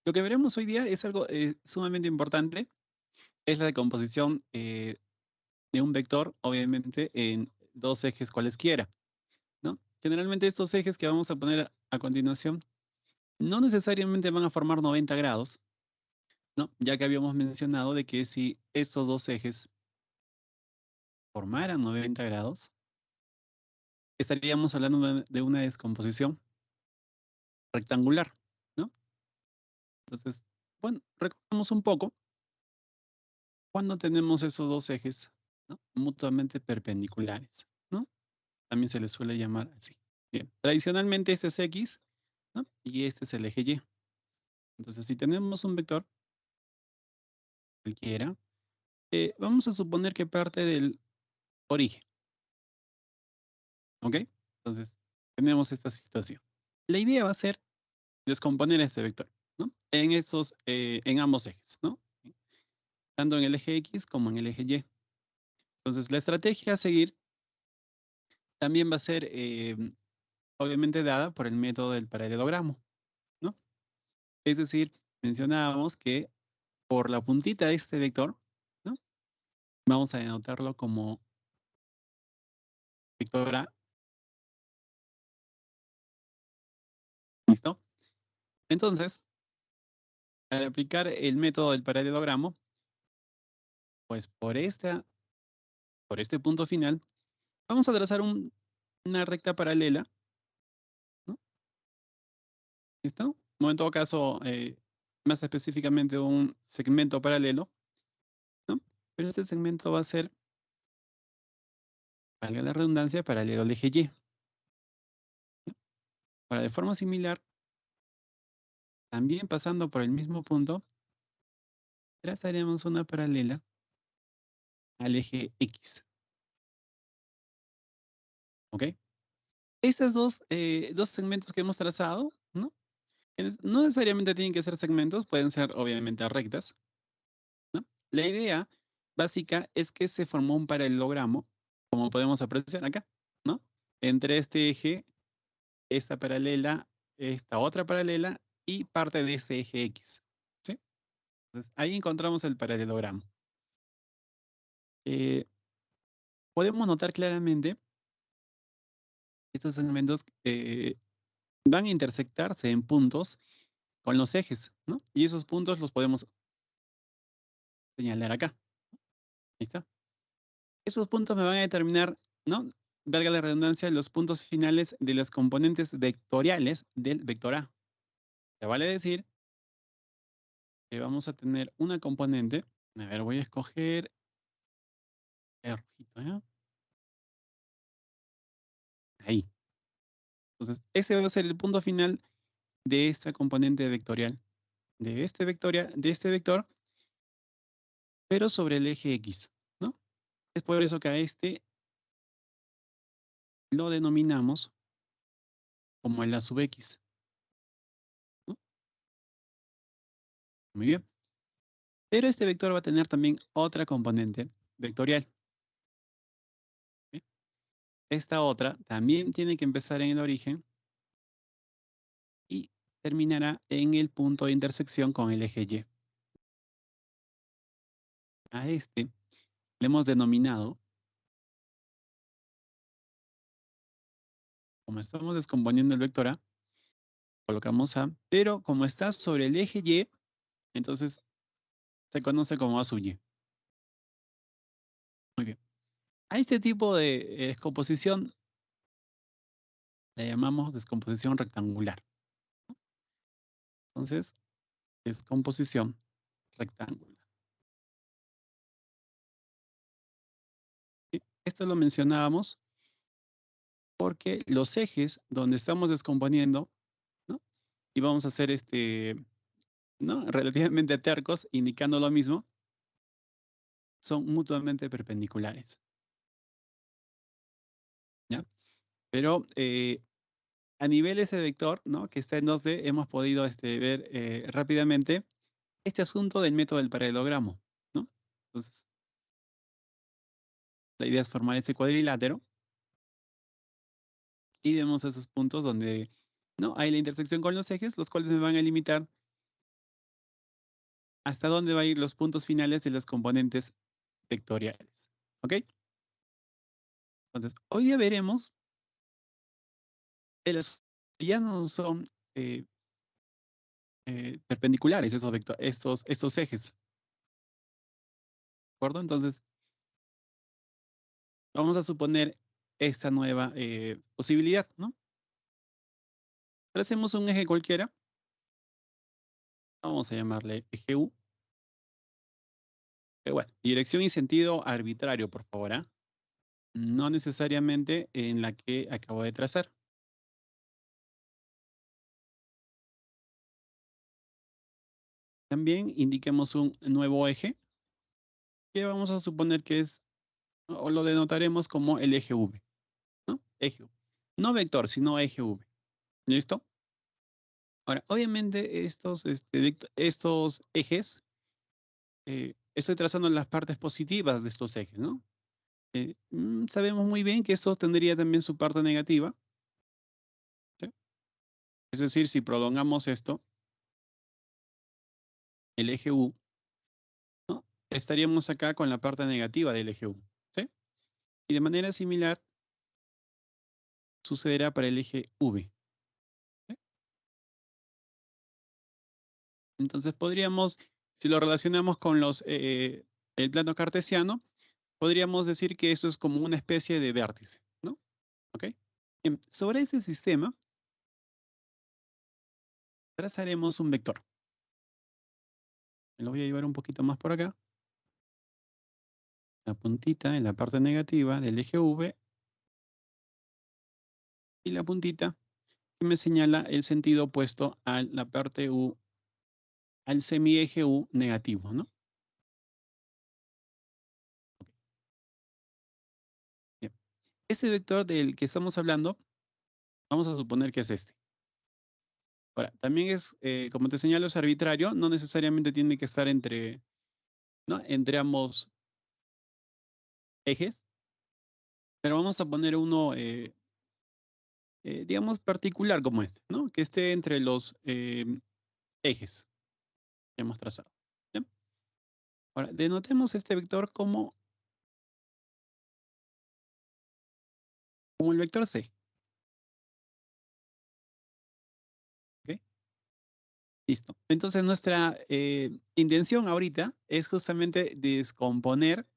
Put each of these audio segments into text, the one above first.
Lo que veremos hoy día es algo sumamente importante, es la decomposición de un vector, obviamente, en dos ejes cualesquiera, ¿no? Generalmente estos ejes que vamos a poner a continuación no necesariamente van a formar 90 grados, ¿no? Ya que habíamos mencionado de que si estos dos ejes formaran 90 grados, estaríamos hablando de una descomposición rectangular, ¿no? Entonces, bueno, recordemos un poco cuando tenemos esos dos ejes, ¿no? Mutuamente perpendiculares, ¿no? También se les suele llamar así. Bien, tradicionalmente este es X, ¿no? Y este es el eje Y. Entonces, si tenemos un vector cualquiera, vamos a suponer que parte del origen, ¿ok? Entonces, tenemos esta situación. La idea va a ser descomponer este vector, ¿no? En ambos ejes, ¿no? Tanto en el eje X como en el eje Y. Entonces, la estrategia a seguir también va a ser, obviamente, dada por el método del paralelogramo, ¿no? Es decir, mencionábamos que por la puntita de este vector, ¿no? Vamos a denotarlo como vector A, ¿listo? Entonces, al aplicar el método del paralelogramo, pues por este punto final, vamos a trazar una recta paralela, ¿no? ¿Listo? O en todo caso, más específicamente un segmento paralelo, ¿no? Pero este segmento va a ser, valga la redundancia, paralelo al eje Y. Ahora, de forma similar, también pasando por el mismo punto, trazaremos una paralela al eje X, ¿ok? Estos dos segmentos que hemos trazado, ¿no? No necesariamente tienen que ser segmentos, pueden ser obviamente rectas, ¿no? La idea básica es que se formó un paralelogramo, como podemos apreciar acá, ¿no? Entre este eje, esta paralela, esta otra paralela y parte de este eje X, ¿sí? Entonces, ahí encontramos el paralelogramo. Eh, Podemos notar claramente estos segmentos van a intersectarse en puntos con los ejes, ¿no? Y esos puntos los podemos señalar acá. Ahí está. Esos puntos me van a determinar, ¿no? Valga la redundancia, los puntos finales de las componentes vectoriales del vector A. Se vale decir que vamos a tener una componente. A ver, voy a escoger el rojito, ¿ya? Ahí. Entonces, ese va a ser el punto final de esta componente vectorial, de este vector, pero sobre el eje X, ¿no? Es por eso que a este lo denominamos como el A sub X, ¿no? Muy bien. Pero este vector va a tener también otra componente vectorial. ¿Sí? Esta otra también tiene que empezar en el origen y terminará en el punto de intersección con el eje Y. A este le hemos denominado, como estamos descomponiendo el vector A, colocamos A, pero como está sobre el eje Y, entonces se conoce como A sub Y. Muy bien. A este tipo de descomposición le llamamos descomposición rectangular. Entonces, descomposición rectangular. ¿Sí? Esto lo mencionábamos porque los ejes donde estamos descomponiendo, ¿no? Y vamos a hacer ¿no? Relativamente tercos, indicando lo mismo, son mutuamente perpendiculares, ¿ya? Pero a nivel ese vector, ¿no? Que está en 2D, hemos podido ver rápidamente este asunto del método del paralelogramo, ¿no? Entonces, la idea es formar ese cuadrilátero y vemos esos puntos donde, ¿no? Hay la intersección con los ejes, los cuales me van a limitar hasta dónde va a ir los puntos finales de las componentes vectoriales. ¿Ok? Entonces, hoy día veremos que las que ya no son perpendiculares estos ejes. ¿De acuerdo? Entonces, vamos a suponer esta nueva posibilidad, ¿no? Tracemos un eje cualquiera. Vamos a llamarle eje U. Bueno, dirección y sentido arbitrario, por favor, ¿ah? No necesariamente en la que acabo de trazar. También indiquemos un nuevo eje que vamos a suponer que es, o lo denotaremos como el eje V, ¿no? Eje V. No vector, sino eje V. ¿Listo? Ahora, obviamente estos ejes, estoy trazando las partes positivas de estos ejes, ¿no? Sabemos muy bien que esto tendría también su parte negativa, ¿sí? Es decir, si prolongamos esto, el eje U, ¿no? Estaríamos acá con la parte negativa del eje U, ¿sí? Y de manera similar sucederá para el eje V, ¿sí? Entonces podríamos, si lo relacionamos con el plano cartesiano, podríamos decir que esto es como una especie de vértice, ¿no? ¿Ok? Bien, sobre ese sistema trazaremos un vector. Me lo voy a llevar un poquito más por acá. La puntita en la parte negativa del eje V y la puntita que me señala el sentido opuesto a la parte U, al semieje U negativo, ¿no? Bien. Este vector del que estamos hablando, vamos a suponer que es este. Ahora, también es, como te señalo, es arbitrario, no necesariamente tiene que estar entre, ¿no? Entre ambos ejes, pero vamos a poner uno, digamos, particular como este, ¿no? Que esté entre los ejes que hemos trazado. ¿Bien? Ahora, denotemos este vector como el vector C. ¿Ok? Listo. Entonces, nuestra intención ahorita es justamente descomponer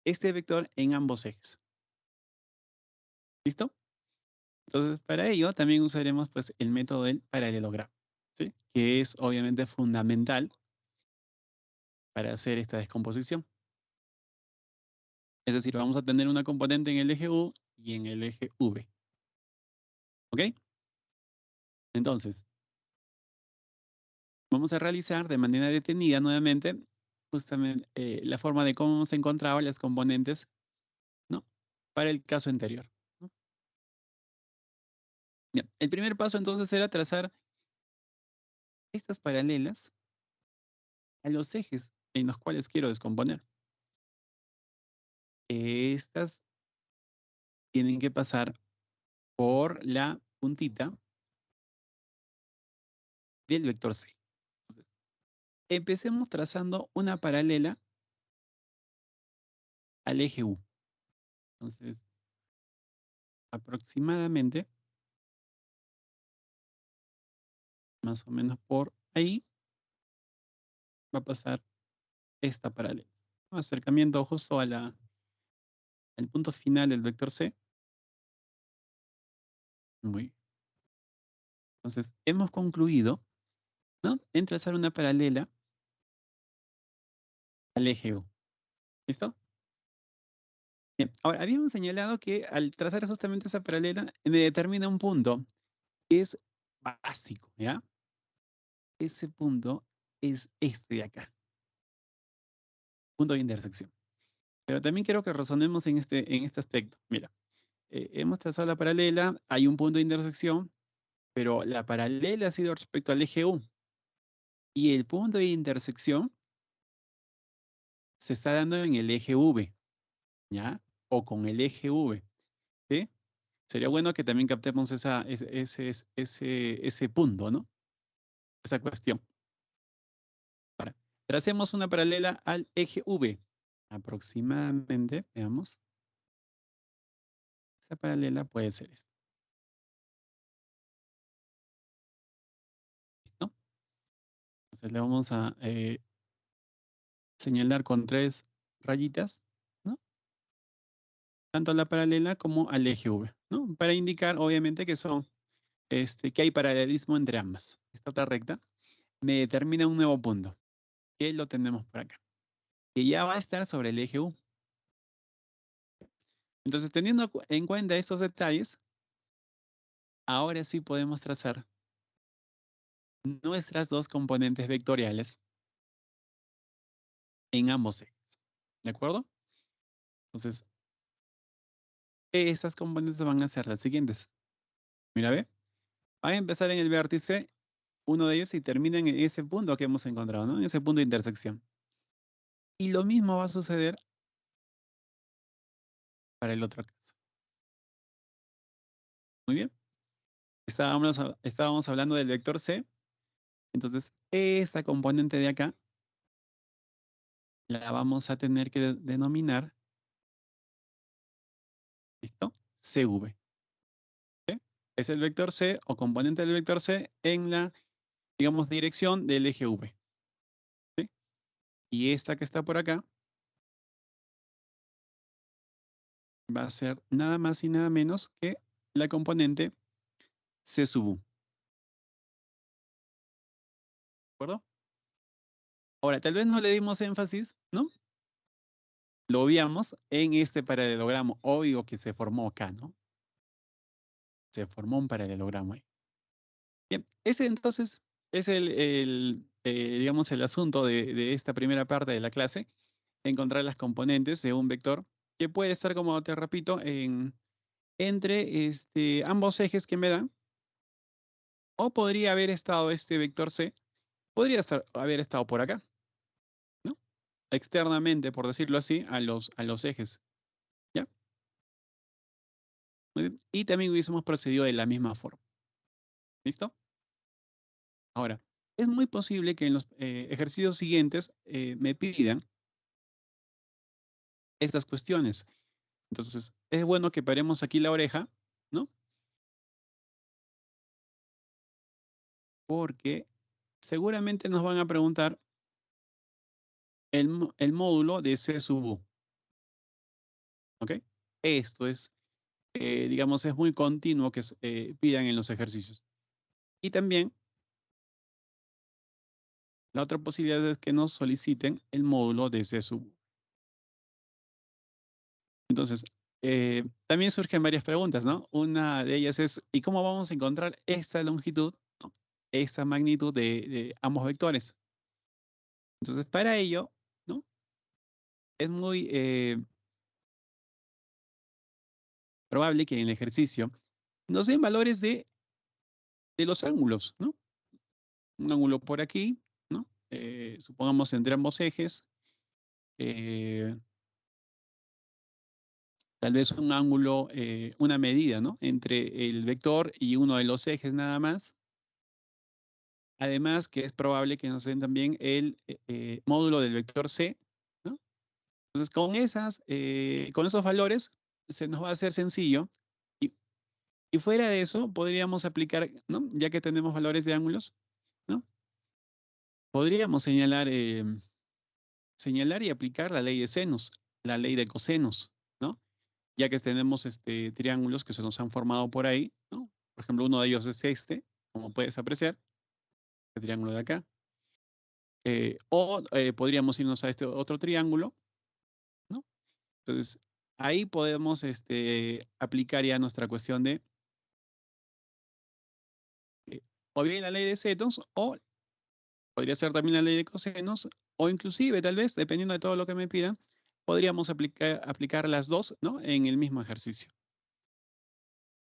este vector en ambos ejes. ¿Listo? Entonces, para ello también usaremos pues, el método del paralelogramo, ¿sí? Que es obviamente fundamental para hacer esta descomposición. Es decir, vamos a tener una componente en el eje U y en el eje V. ¿Ok? Entonces, vamos a realizar de manera detenida nuevamente justamente la forma de cómo hemos encontrado las componentes, ¿no? Para el caso anterior, ¿no? Bien, el primer paso entonces era trazar estas paralelas a los ejes en los cuales quiero descomponer. Estas tienen que pasar por la puntita del vector C. Entonces, empecemos trazando una paralela al eje U. Entonces, aproximadamente, más o menos por ahí, va a pasar esta paralela. Un acercamiento justo al punto final del vector C. Muy bien. Entonces, hemos concluido, ¿no? En trazar una paralela al eje U. ¿Listo? Bien, ahora habíamos señalado que al trazar justamente esa paralela me determina un punto que es básico, ¿ya? Ese punto es este de acá, punto de intersección. Pero también quiero que razonemos en este aspecto. Mira, hemos trazado la paralela, hay un punto de intersección, pero la paralela ha sido respecto al eje U. Y el punto de intersección se está dando en el eje V, ¿ya? O con el eje V, ¿sí? Sería bueno que también captemos ese punto, ¿no? Esa cuestión. Tracemos una paralela al eje V. Aproximadamente, veamos. Esa paralela puede ser esta. ¿Listo? Entonces le vamos a señalar con 3 rayitas, ¿no? Tanto a la paralela como al eje V, ¿no? Para indicar, obviamente, que son, que hay paralelismo entre ambas. Esta otra recta me determina un nuevo punto, que lo tenemos por acá, que ya va a estar sobre el eje U. Entonces, teniendo en cuenta estos detalles, ahora sí podemos trazar nuestras dos componentes vectoriales en ambos ejes. ¿De acuerdo? Entonces, estas componentes van a ser las siguientes. Mira, ve. Va a empezar en el vértice, uno de ellos, y termina en ese punto que hemos encontrado, ¿no? En ese punto de intersección. Y lo mismo va a suceder para el otro caso. Muy bien. Estábamos hablando del vector C. Entonces, esta componente de acá la vamos a tener que denominar, ¿listo? CV. ¿Sí? Es el vector C o componente del vector C en la, digamos, dirección del eje V. ¿Sí? Y esta que está por acá va a ser nada más y nada menos que la componente C sub U. ¿De acuerdo? Ahora, tal vez no le dimos énfasis, ¿no? Lo obviamos en este paralelogramo obvio que se formó acá, ¿no? Se formó un paralelogramo ahí. Bien, ese entonces es digamos, el asunto de esta primera parte de la clase, encontrar las componentes de un vector que puede estar, como te repito, entre ambos ejes que me dan, o podría haber estado este vector C, podría haber estado por acá, ¿no? Externamente, por decirlo así, a los ejes, ¿ya? Muy bien. Y también hubiésemos procedido de la misma forma. ¿Listo? Ahora, es muy posible que en los ejercicios siguientes me pidan estas cuestiones. Entonces, es bueno que paremos aquí la oreja, ¿no? Porque seguramente nos van a preguntar el módulo de C sub U. ¿Ok? Esto es, digamos, es muy continuo que pidan en los ejercicios. Y también, la otra posibilidad es que nos soliciten el módulo de C sub U. Entonces, también surgen varias preguntas, ¿no? Una de ellas es, ¿y cómo vamos a encontrar esta longitud, ¿no? Esta magnitud de ambos vectores? Entonces, para ello, ¿no? Es muy probable que en el ejercicio nos den valores de los ángulos, ¿no? Un ángulo por aquí, ¿no? Supongamos entre ambos ejes, tal vez un ángulo, una medida, ¿no? Entre el vector y uno de los ejes nada más. Además, que es probable que nos den también el módulo del vector C, ¿no? Entonces, con esos valores, se nos va a hacer sencillo. Y fuera de eso, podríamos aplicar, ¿no? Ya que tenemos valores de ángulos, ¿no? Podríamos señalar y aplicar la ley de senos, la ley de cosenos, ¿no? Ya que tenemos triángulos que se nos han formado por ahí, ¿no? Por ejemplo, uno de ellos es como puedes apreciar, el triángulo de acá. O podríamos irnos a este otro triángulo, ¿no? Entonces, ahí podemos aplicar ya nuestra cuestión de o bien la ley de senos, o podría ser también la ley de cosenos, o inclusive, tal vez, dependiendo de todo lo que me pidan, podríamos aplicar las dos, ¿no? En el mismo ejercicio.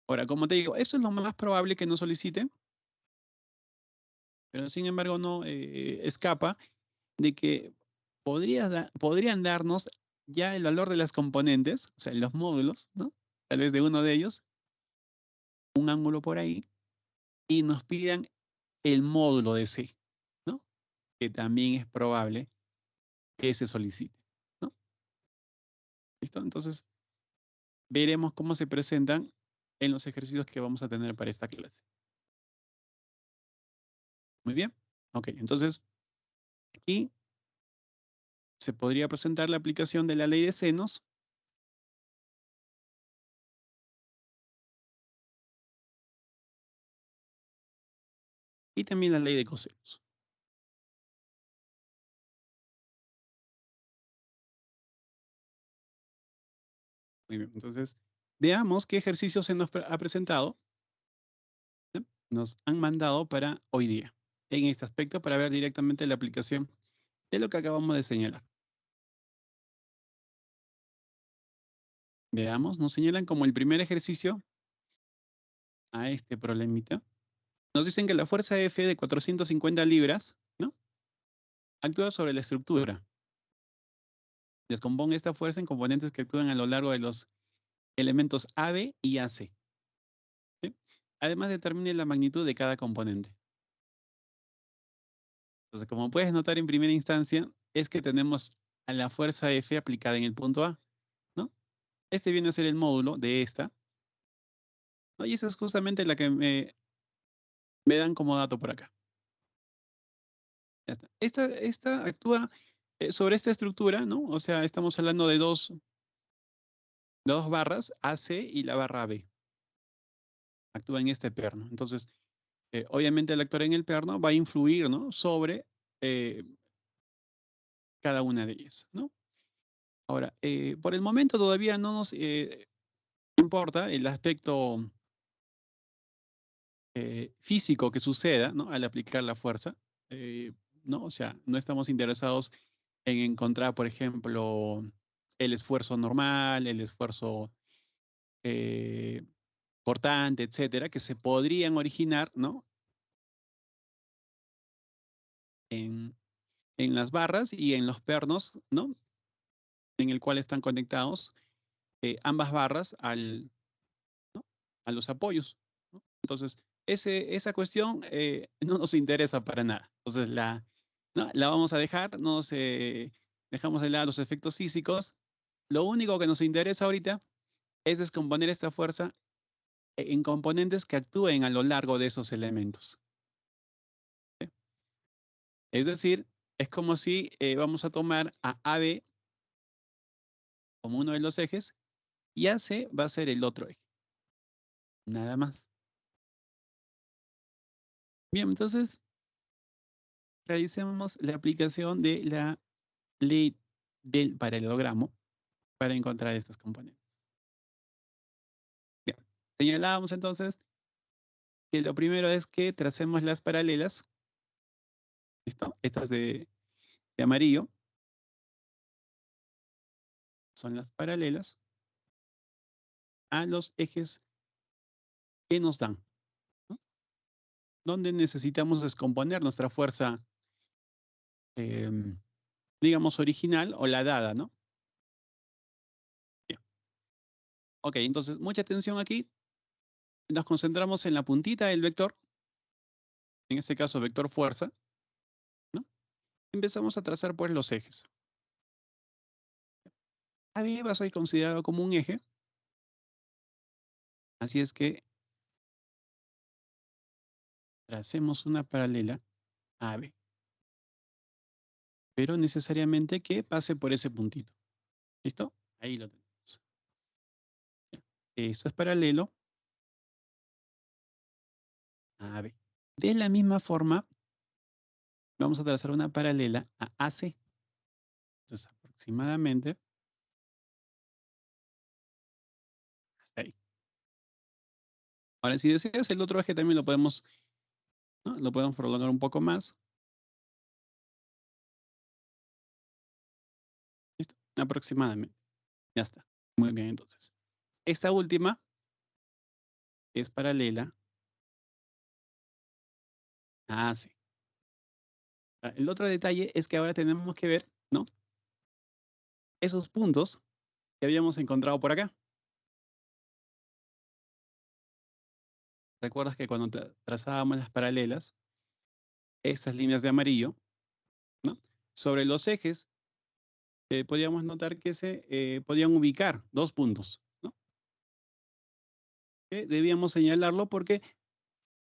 Ahora, como te digo, esto es lo más probable que nos soliciten, pero sin embargo no escapa de que podrían darnos ya el valor de las componentes, o sea, los módulos, ¿no? Tal vez de uno de ellos, un ángulo por ahí, y nos pidan el módulo de C, ¿no? que también es probable que se solicite, ¿no? ¿Listo? Entonces, veremos cómo se presentan en los ejercicios que vamos a tener para esta clase. Muy bien. Ok, entonces, aquí se podría presentar la aplicación de la ley de senos. Y también la ley de cosenos. Muy bien, entonces, veamos qué ejercicios se nos ha presentado, ¿sí? Nos han mandado para hoy día, en este aspecto, para ver directamente la aplicación de lo que acabamos de señalar. Veamos, nos señalan como el primer ejercicio a este problemita. Nos dicen que la fuerza F de 450 libras, ¿no? Actúa sobre la estructura. Descomponga esta fuerza en componentes que actúan a lo largo de los elementos AB y AC. ¿Sí? Además, determine la magnitud de cada componente. Entonces, como puedes notar en primera instancia, es que tenemos a la fuerza F aplicada en el punto A, ¿no? Este viene a ser el módulo de esta, ¿no? Y esa es justamente la que me dan como dato por acá. Ya está. Esta actúa sobre esta estructura, ¿no? O sea, estamos hablando de dos barras, AC y la barra B. Actúa en este perno. Entonces, obviamente el actor en el perno va a influir, ¿no? Sobre cada una de ellas, ¿no? Ahora, por el momento todavía no nos importa el aspecto físico que suceda, ¿no? Al aplicar la fuerza, ¿no? O sea, no estamos interesados en encontrar, por ejemplo, el esfuerzo normal, el esfuerzo eh, cortante, etcétera, que se podrían originar, ¿no? En las barras y en los pernos, ¿no? En el cual están conectados ambas barras ¿no? A los apoyos, ¿no? Entonces, esa cuestión no nos interesa para nada. Entonces, ¿no? La vamos a dejar, dejamos de lado los efectos físicos. Lo único que nos interesa ahorita es descomponer esta fuerza en componentes que actúen a lo largo de esos elementos. ¿Sí? Es decir, es como si vamos a tomar a AB como uno de los ejes y AC va a ser el otro eje. Nada más. Bien, entonces realicemos la aplicación de la ley del paralelogramo para encontrar estos componentes. Bien, señalábamos entonces que lo primero es que tracemos las paralelas. ¿Listo? Estas de amarillo son las paralelas a los ejes que nos dan, ¿no? Donde necesitamos descomponer nuestra fuerza, digamos, original o la dada, ¿no? Bien. Ok, entonces, mucha atención aquí. Nos concentramos en la puntita del vector, en este caso, vector fuerza, ¿no? Empezamos a trazar, pues, los ejes. AB va a ser considerado como un eje, así es que tracemos una paralela a AB, pero necesariamente que pase por ese puntito. ¿Listo? Ahí lo tenemos. Esto es paralelo a AB. De la misma forma, vamos a trazar una paralela a AC. Entonces, aproximadamente hasta ahí. Ahora, si deseas, el otro eje también lo podemos, ¿no? Lo podemos prolongar un poco más. ¿Listo? Aproximadamente. Ya está. Muy bien, entonces. Esta última es paralela a AC. El otro detalle es que ahora tenemos que ver, ¿no? Esos puntos que habíamos encontrado por acá. ¿Recuerdas que cuando trazábamos las paralelas, estas líneas de amarillo sobre los ejes, podríamos notar que se podían ubicar dos puntos, ¿no? Que debíamos señalarlo porque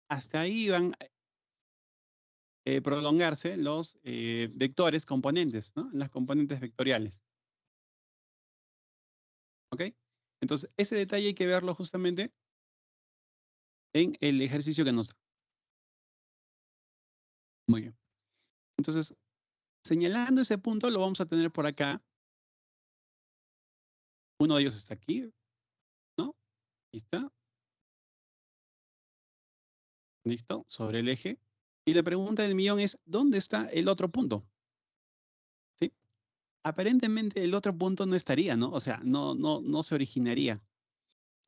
hasta ahí iban a prolongarse los vectores componentes, ¿no? Las componentes vectoriales. ¿Ok? Entonces, ese detalle hay que verlo justamente en el ejercicio que nos da. Muy bien. Entonces, señalando ese punto, lo vamos a tener por acá. Uno de ellos está aquí, ¿no? Ahí está. Listo, sobre el eje. Y la pregunta del millón es, ¿dónde está el otro punto? ¿Sí? Aparentemente el otro punto no estaría, ¿no? O sea, no se originaría,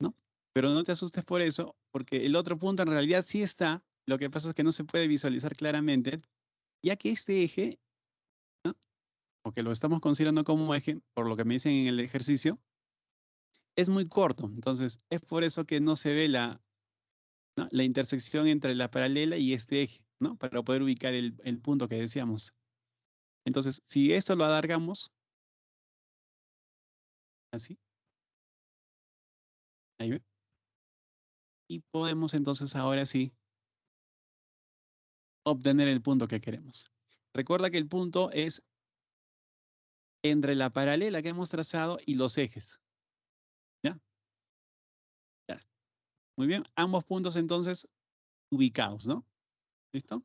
¿no? Pero no te asustes por eso, porque el otro punto en realidad sí está. Lo que pasa es que no se puede visualizar claramente, ya que este eje, ¿no? O que lo estamos considerando como eje, por lo que me dicen en el ejercicio, es muy corto. Entonces, es por eso que no se ve ¿no? la intersección entre la paralela y este eje, ¿no? Para poder ubicar el punto que decíamos. Entonces, si esto lo alargamos, así, ahí ve. Y podemos entonces ahora sí obtener el punto que queremos. Recuerda que el punto es entre la paralela que hemos trazado y los ejes. ¿Ya? Ya. Muy bien. Ambos puntos entonces ubicados, ¿no? ¿Listo?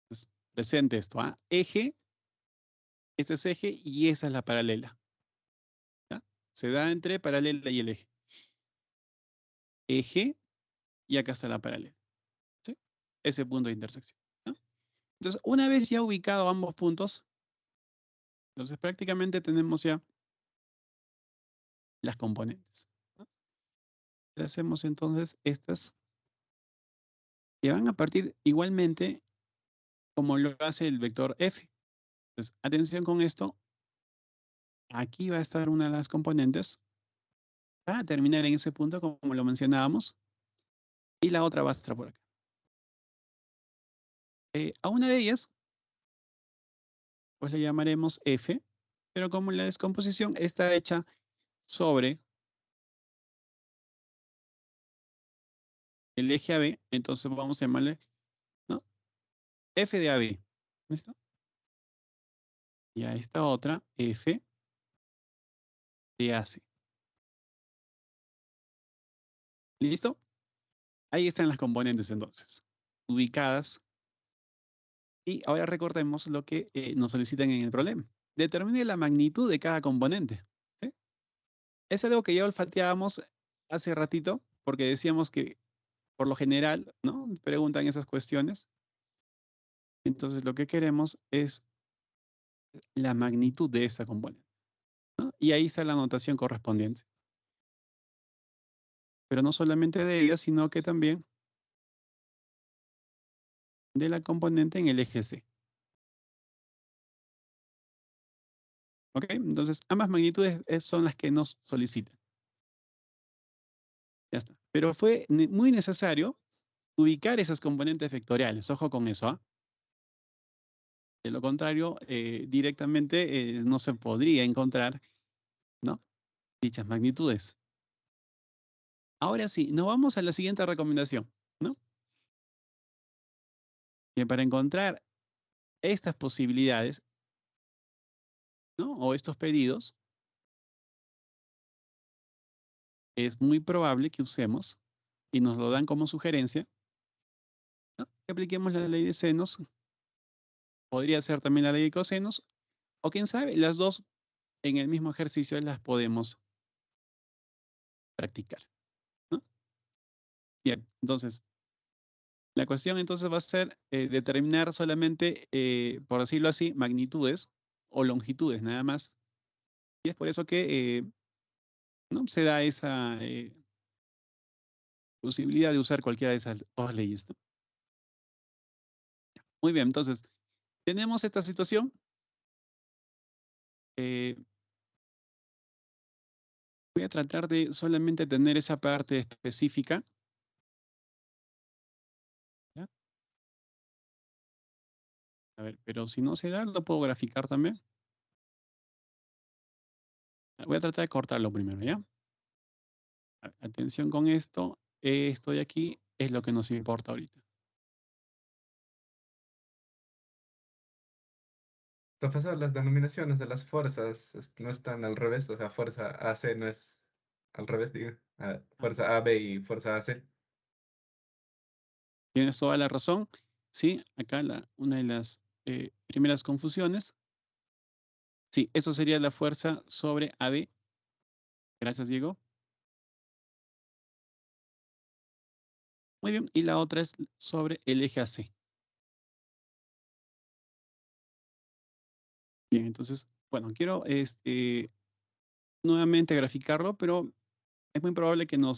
Entonces, presente esto, ¿ah? Eje, este es eje y esa es la paralela. ¿Ya? Se da entre paralela y el eje. Eje y acá está la paralela. ¿Sí? Ese punto de intersección. ¿No? Entonces, una vez ya ubicado ambos puntos, entonces prácticamente tenemos ya las componentes. ¿No? Hacemos entonces estas que van a partir igualmente como lo hace el vector f. Entonces, atención con esto. Aquí va a estar una de las componentes. Va a terminar en ese punto como lo mencionábamos. Y la otra va a estar por acá. A una de ellas, pues le llamaremos f. Pero como la descomposición está hecha sobre el eje AB, entonces vamos a llamarle, ¿no? F de AB. ¿Listo? Y a esta otra, F de AC. ¿Listo? Ahí están las componentes entonces, ubicadas. Y ahora recordemos lo que nos solicitan en el problema. Determine la magnitud de cada componente. ¿Sí? Es algo que ya olfateábamos hace ratito, porque decíamos que por lo general, ¿no? Preguntan esas cuestiones. Entonces lo que queremos es la magnitud de esa componente, ¿no? Y ahí está la anotación correspondiente. Pero no solamente de ella, sino que también de la componente en el eje C. ¿Ok? Entonces, ambas magnitudes son las que nos solicitan. Ya está. Pero fue muy necesario ubicar esas componentes vectoriales. Ojo con eso, ¿ah? De lo contrario, directamente no se podría encontrar, ¿no? Dichas magnitudes. Ahora sí, nos vamos a la siguiente recomendación, ¿no? Que para encontrar estas posibilidades, ¿no? O estos pedidos, es muy probable que usemos, y nos lo dan como sugerencia, ¿no? Que apliquemos la ley de senos, podría ser también la ley de cosenos, o quién sabe, las dos en el mismo ejercicio las podemos practicar, ¿no? Bien, entonces, la cuestión entonces va a ser determinar solamente, por decirlo así, magnitudes o longitudes nada más. Y es por eso que ¿no? se da esa posibilidad de usar cualquiera de esas dos leyes, ¿no? Muy bien, entonces, tenemos esta situación. Eh, voy a tratar de solamente tener esa parte específica. ¿Ya? A ver, pero si no se da, lo puedo graficar también. Voy a tratar de cortarlo primero, ¿ya? Atención con esto. Esto de aquí es lo que nos importa ahorita. Profesor, las denominaciones de las fuerzas no están al revés, o sea, fuerza AC no es al revés, digo. Ah, Fuerza AB y fuerza AC. tienes toda la razón. Sí, acá una de las primeras confusiones. Sí, eso sería la fuerza sobre AB. Gracias, Diego. Muy bien, y la otra es sobre el eje AC. Bien, entonces, bueno, quiero nuevamente graficarlo, pero es muy probable que no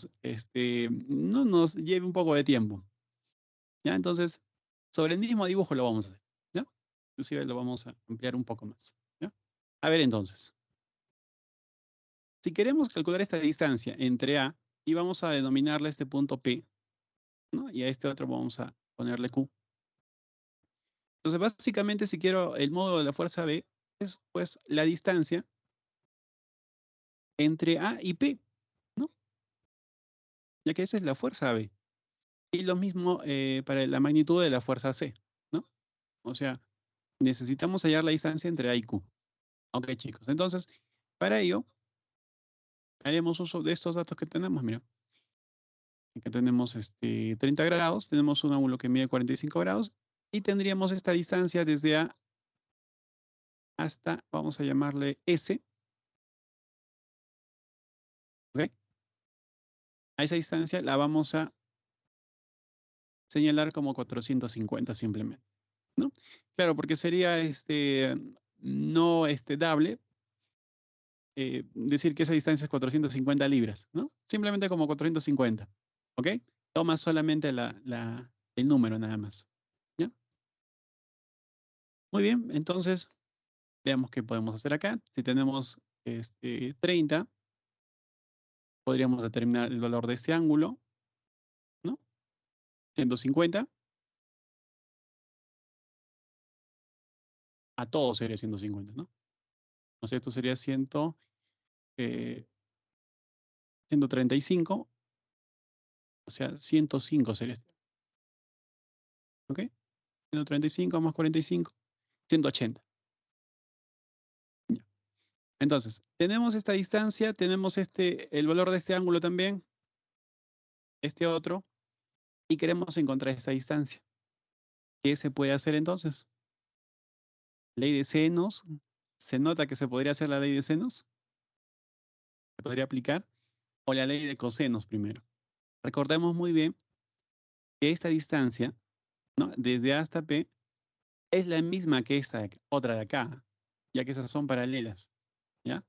nos lleve un poco de tiempo. ¿Ya? Entonces, sobre el mismo dibujo lo vamos a hacer. ¿Ya? Inclusive lo vamos a ampliar un poco más. ¿Ya? A ver, entonces, si queremos calcular esta distancia entre A, y vamos a denominarle este punto P, ¿no? Y a este otro vamos a ponerle Q. Entonces, básicamente, si quiero el módulo de la fuerza B, es pues la distancia entre A y P, ¿no? Ya que esa es la fuerza B. Y lo mismo para la magnitud de la fuerza C, ¿no? O sea, necesitamos hallar la distancia entre A y Q. Ok, chicos. Entonces, para ello, haremos uso de estos datos que tenemos. Mira, acá tenemos 30 grados, tenemos un ángulo que mide 45 grados y tendríamos esta distancia desde A hasta, vamos a llamarle S, ¿ok? A esa distancia la vamos a señalar como 450 simplemente, ¿no? Claro, porque sería no dable decir que esa distancia es 450 libras, ¿no? Simplemente como 450, ¿ok? Toma solamente el número nada más, ¿ya? Muy bien, entonces veamos qué podemos hacer acá. Si tenemos 30, podríamos determinar el valor de este ángulo, ¿no? 150. A todo sería 150, ¿no? O sea, esto sería 135, o sea, 105 sería este, ¿ok? 135 más 45, 180. Ya. Entonces, tenemos esta distancia, tenemos el valor de este ángulo también, este otro, y queremos encontrar esta distancia. ¿Qué se puede hacer entonces? Ley de senos. ¿Se nota que se podría hacer la ley de senos? ¿Se podría aplicar? O la ley de cosenos primero. Recordemos muy bien que esta distancia, ¿no? Desde A hasta P, es la misma que esta otra de acá, ya que esas son paralelas, ¿ya?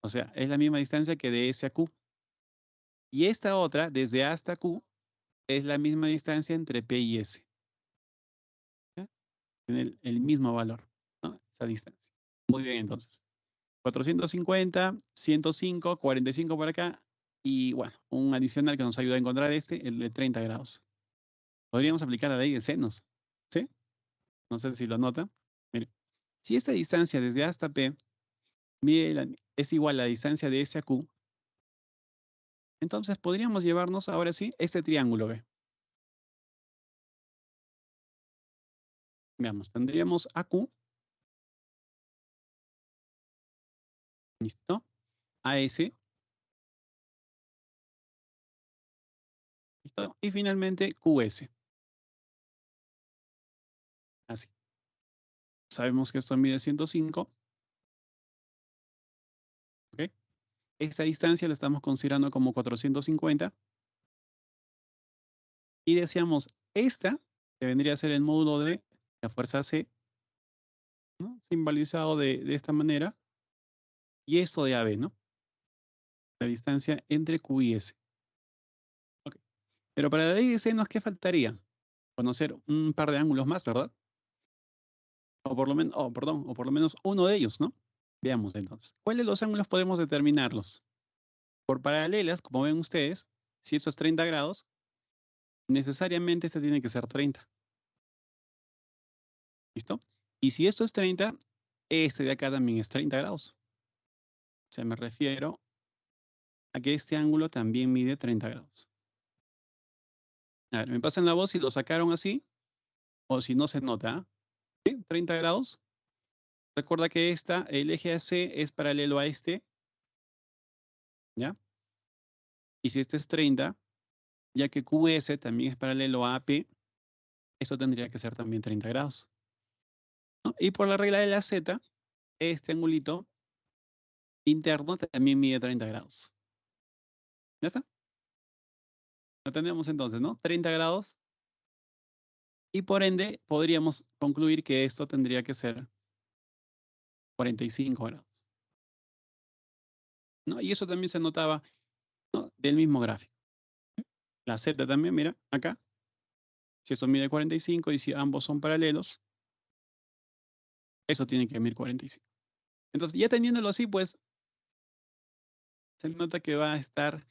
O sea, es la misma distancia que de S a Q. Y esta otra, desde A hasta Q, es la misma distancia entre P y S. ¿Ya? Tiene el mismo valor, ¿no? Esa distancia. Muy bien, entonces. 450, 105, 45 por acá. Y bueno, un adicional que nos ayuda a encontrar el de 30 grados. Podríamos aplicar la ley de senos, ¿sí? No sé si lo nota. Mire, si esta distancia desde A hasta P es igual a la distancia de S a Q, entonces podríamos llevarnos ahora sí este triángulo B. Veamos, tendríamos AQ, ¿listo? AS, ¿listo? Y finalmente QS. Así. Sabemos que esto mide 105, ¿ok? Esta distancia la estamos considerando como 450. Y decíamos, esta, que vendría a ser el módulo de la fuerza C, ¿no? Simbolizado de esta manera. Y esto de AB, ¿no? La distancia entre Q y S. Ok. Pero para la ley de senos, ¿qué faltaría? Conocer un par de ángulos más, ¿verdad? O por lo menos, perdón, o por lo menos uno de ellos, ¿no? Veamos entonces. ¿Cuáles de los ángulos podemos determinarlos? Por paralelas, como ven ustedes, si esto es 30 grados, necesariamente este tiene que ser 30. ¿Listo? Y si esto es 30, este de acá también es 30 grados. O sea, me refiero a que este ángulo también mide 30 grados. A ver, me pasan la voz si lo sacaron así o si no se nota. ¿Sí? 30 grados. Recuerda que el eje AC es paralelo a este. ¿Ya? Y si este es 30, ya que QS también es paralelo a AP, esto tendría que ser también 30 grados. ¿No? Y por la regla de la Z, este angulito interno también mide 30 grados. ¿Ya está? Lo tenemos entonces, ¿no? 30 grados. Y por ende, podríamos concluir que esto tendría que ser 45 grados. ¿No? Y eso también se notaba, ¿no?, del mismo gráfico. La Z también, mira, acá. Si esto mide 45 y si ambos son paralelos, eso tiene que medir 45. Entonces, ya teniéndolo así, pues, se nota que va a estar,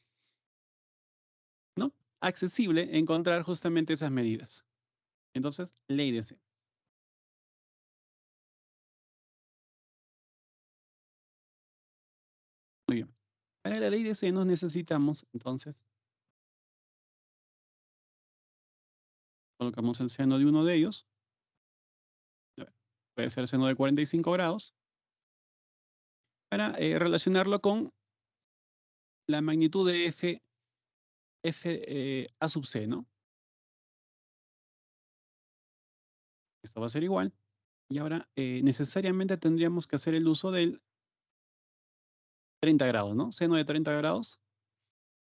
¿no?, accesible encontrar justamente esas medidas. Entonces, ley de C. Muy bien. Para la ley de senos necesitamos, entonces, colocamos el seno de uno de ellos. Puede ser seno de 45 grados. Para relacionarlo con la magnitud de F A sub C, ¿no? Esto va a ser igual. Y ahora necesariamente tendríamos que hacer el uso del 30 grados, ¿no? Seno de 30 grados.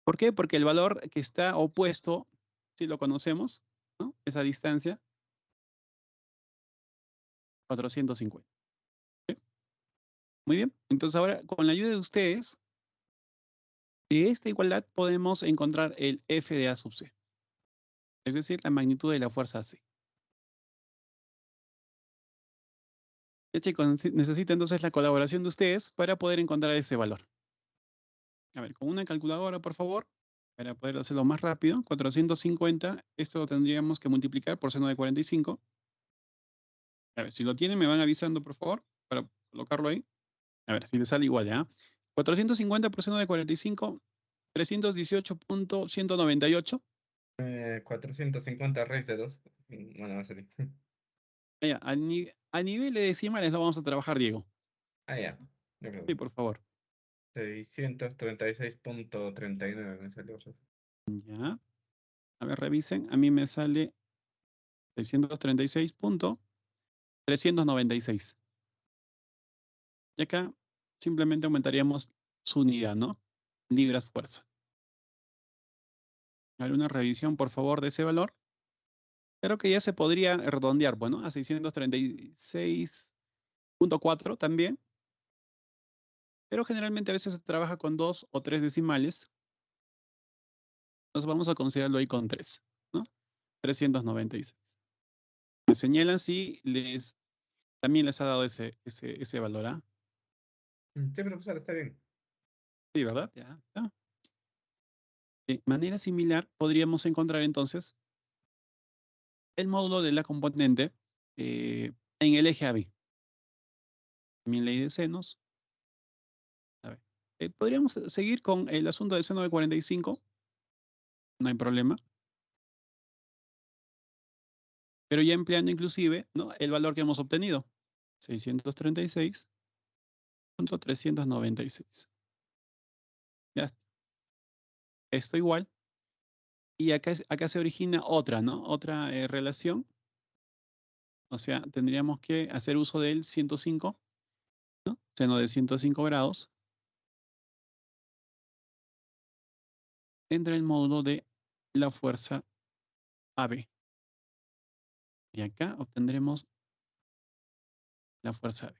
¿Por qué? Porque el valor que está opuesto, si lo conocemos, ¿no?, esa distancia, 450. ¿Sí? Muy bien. Entonces ahora, con la ayuda de ustedes, de esta igualdad podemos encontrar el F de A sub C. Es decir, la magnitud de la fuerza C. Ya, chicos, necesito entonces la colaboración de ustedes para poder encontrar ese valor. A ver, con una calculadora, por favor, para poder hacerlo más rápido. 450, esto lo tendríamos que multiplicar por seno de 45. A ver, si lo tienen, me van avisando, por favor, para colocarlo ahí. A ver, si les sale igual, ¿ya? 450 por seno de 45, 318.198. 450 raíz de 2. Bueno, va a salir. Ya, a nivel de decimales lo vamos a trabajar, Diego. Ah, ya. Yo creo. Sí, por favor. 636.39 me salió. Ya. A ver, revisen. A mí me sale 636.396. Y acá simplemente aumentaríamos su unidad, ¿no? Libras fuerza. A ver, una revisión, por favor, de ese valor. Creo que ya se podría redondear, bueno, a 636.4 también. Pero generalmente a veces se trabaja con 2 o 3 decimales. Entonces vamos a considerarlo ahí con 3, ¿no? 396. Me señalan si también les ha dado ese valor, ¿ah? Sí, profesor, está bien. Sí, ¿verdad? Ya. De manera similar, podríamos encontrar entonces el módulo de la componente en el eje AB. También ley de senos. A ver, podríamos seguir con el asunto del seno de 45. No hay problema. Pero ya empleando inclusive, ¿no?, el valor que hemos obtenido. 636.396. Ya está. Esto igual. Y acá se origina otra, ¿no? Otra relación. O sea, tendríamos que hacer uso del 105, ¿no? Seno de 105 grados entre el módulo de la fuerza AB. Y acá obtendremos la fuerza AB.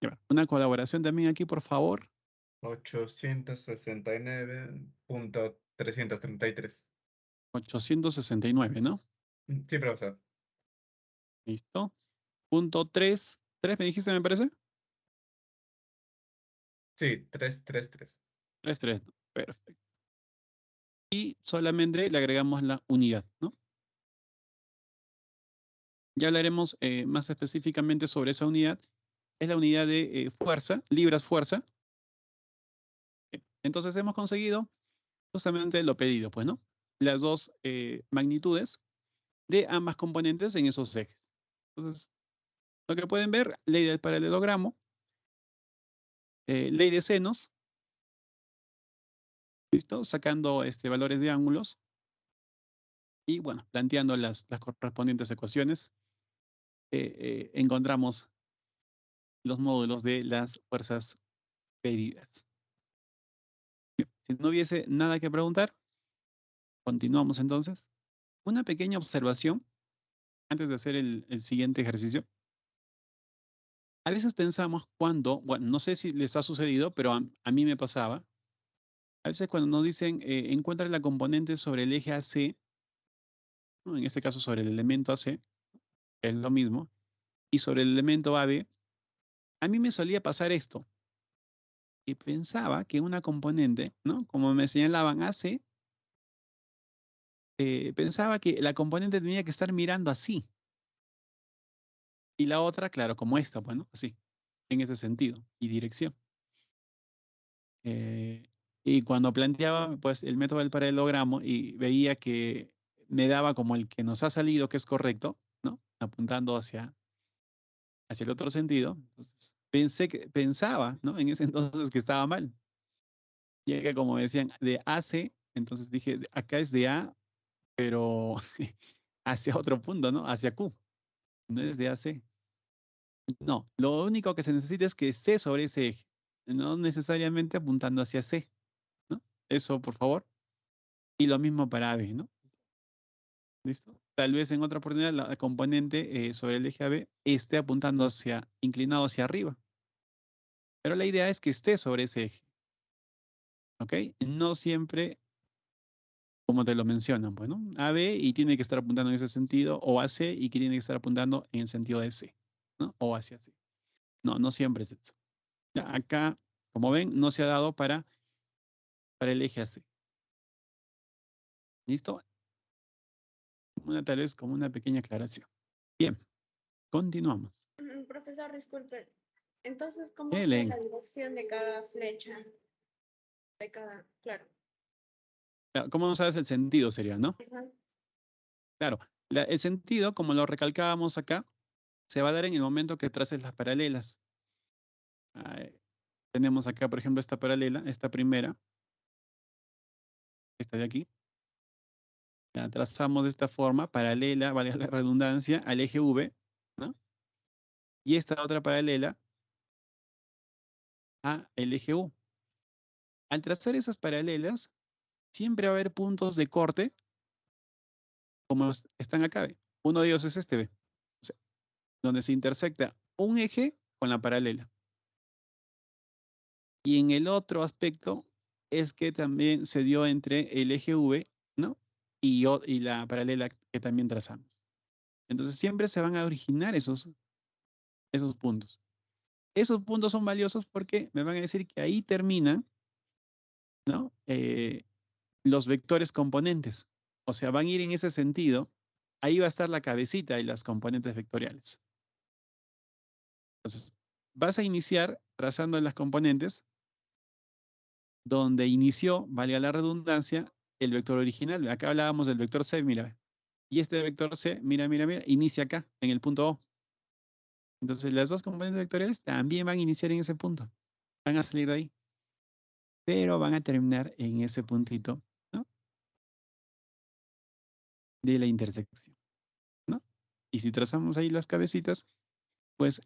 Y bueno, una colaboración también aquí, por favor. 869.333. 869, ¿no? Sí, profesor. Listo. Punto 3. 3 me dijiste, me parece. Sí, 333. 3, 3. Perfecto. Y solamente le agregamos la unidad, ¿no? Ya hablaremos más específicamente sobre esa unidad. Es la unidad de fuerza, libras-fuerza. Entonces hemos conseguido justamente lo pedido, pues, ¿no? Las dos magnitudes de ambas componentes en esos ejes. Entonces, lo que pueden ver, ley del paralelogramo, ley de senos, ¿listo? Sacando valores de ángulos y, bueno, planteando las correspondientes ecuaciones, encontramos los módulos de las fuerzas pedidas. Si no hubiese nada que preguntar, continuamos entonces. Una pequeña observación antes de hacer el siguiente ejercicio. A veces pensamos cuando, bueno, no sé si les ha sucedido, pero a mí me pasaba. A veces cuando nos dicen encuentra la componente sobre el eje AC, ¿no? En este caso sobre el elemento AC, que es lo mismo, y sobre el elemento AB, a mí me solía pasar esto. Y pensaba que una componente, ¿no? Como me señalaban AC, pensaba que la componente tenía que estar mirando así. Y la otra, claro, como esta, bueno, así, en ese sentido y dirección. Eh, y cuando planteaba pues el método del paralelogramo y veía que me daba como el que nos ha salido, que es correcto, ¿no? Apuntando hacia el otro sentido. Entonces, pensaba, ¿no? En ese entonces que estaba mal. Ya que como decían, de AC, entonces dije, acá es de A, pero hacia otro punto, ¿no? Hacia Q. No es de AC. No, lo único que se necesita es que esté sobre ese eje, no necesariamente apuntando hacia C, ¿no? Eso, por favor. Y lo mismo para AB, ¿no? ¿Listo? Tal vez en otra oportunidad la componente sobre el eje AB esté apuntando inclinado hacia arriba. Pero la idea es que esté sobre ese eje. ¿Ok? No siempre como te lo mencionan, bueno, AB y tiene que estar apuntando en ese sentido, o AC y que tiene que estar apuntando en el sentido de C, ¿no? O hacia C. No, no siempre es eso. Ya, acá, como ven, no se ha dado para el eje AC. ¿Listo? Tal vez como una pequeña aclaración. Bien, continuamos. Profesor, disculpe. Entonces, ¿cómo sería Helen, la dirección de cada flecha? De cada, claro. ¿cómo no sabes el sentido sería, no? Ajá. Claro, el sentido, como lo recalcábamos acá, se va a dar en el momento que traces las paralelas. Tenemos acá, por ejemplo, esta paralela, esta primera, esta de aquí. La trazamos de esta forma, paralela, vale la redundancia, al eje V, ¿no? Y esta otra paralela al eje U. Al trazar esas paralelas, siempre va a haber puntos de corte, como están acá. ¿Ve? Uno de ellos es este, ¿ve? O sea, donde se intersecta un eje con la paralela. Y en el otro aspecto es que también se dio entre el eje V, ¿no? Y la paralela que también trazamos. Entonces siempre se van a originar esos puntos. Esos puntos son valiosos porque me van a decir que ahí terminan, ¿no? Los vectores componentes. O sea, van a ir en ese sentido. Ahí va a estar la cabecita de las componentes vectoriales. Entonces, vas a iniciar trazando las componentes donde inició, valga la redundancia, el vector original. Acá hablábamos del vector C, mira. Y este vector C, mira, inicia acá, en el punto O. Entonces, las dos componentes vectoriales también van a iniciar en ese punto. Van a salir de ahí. Pero van a terminar en ese puntito, ¿no? De la intersección, ¿no? Y si trazamos ahí las cabecitas, pues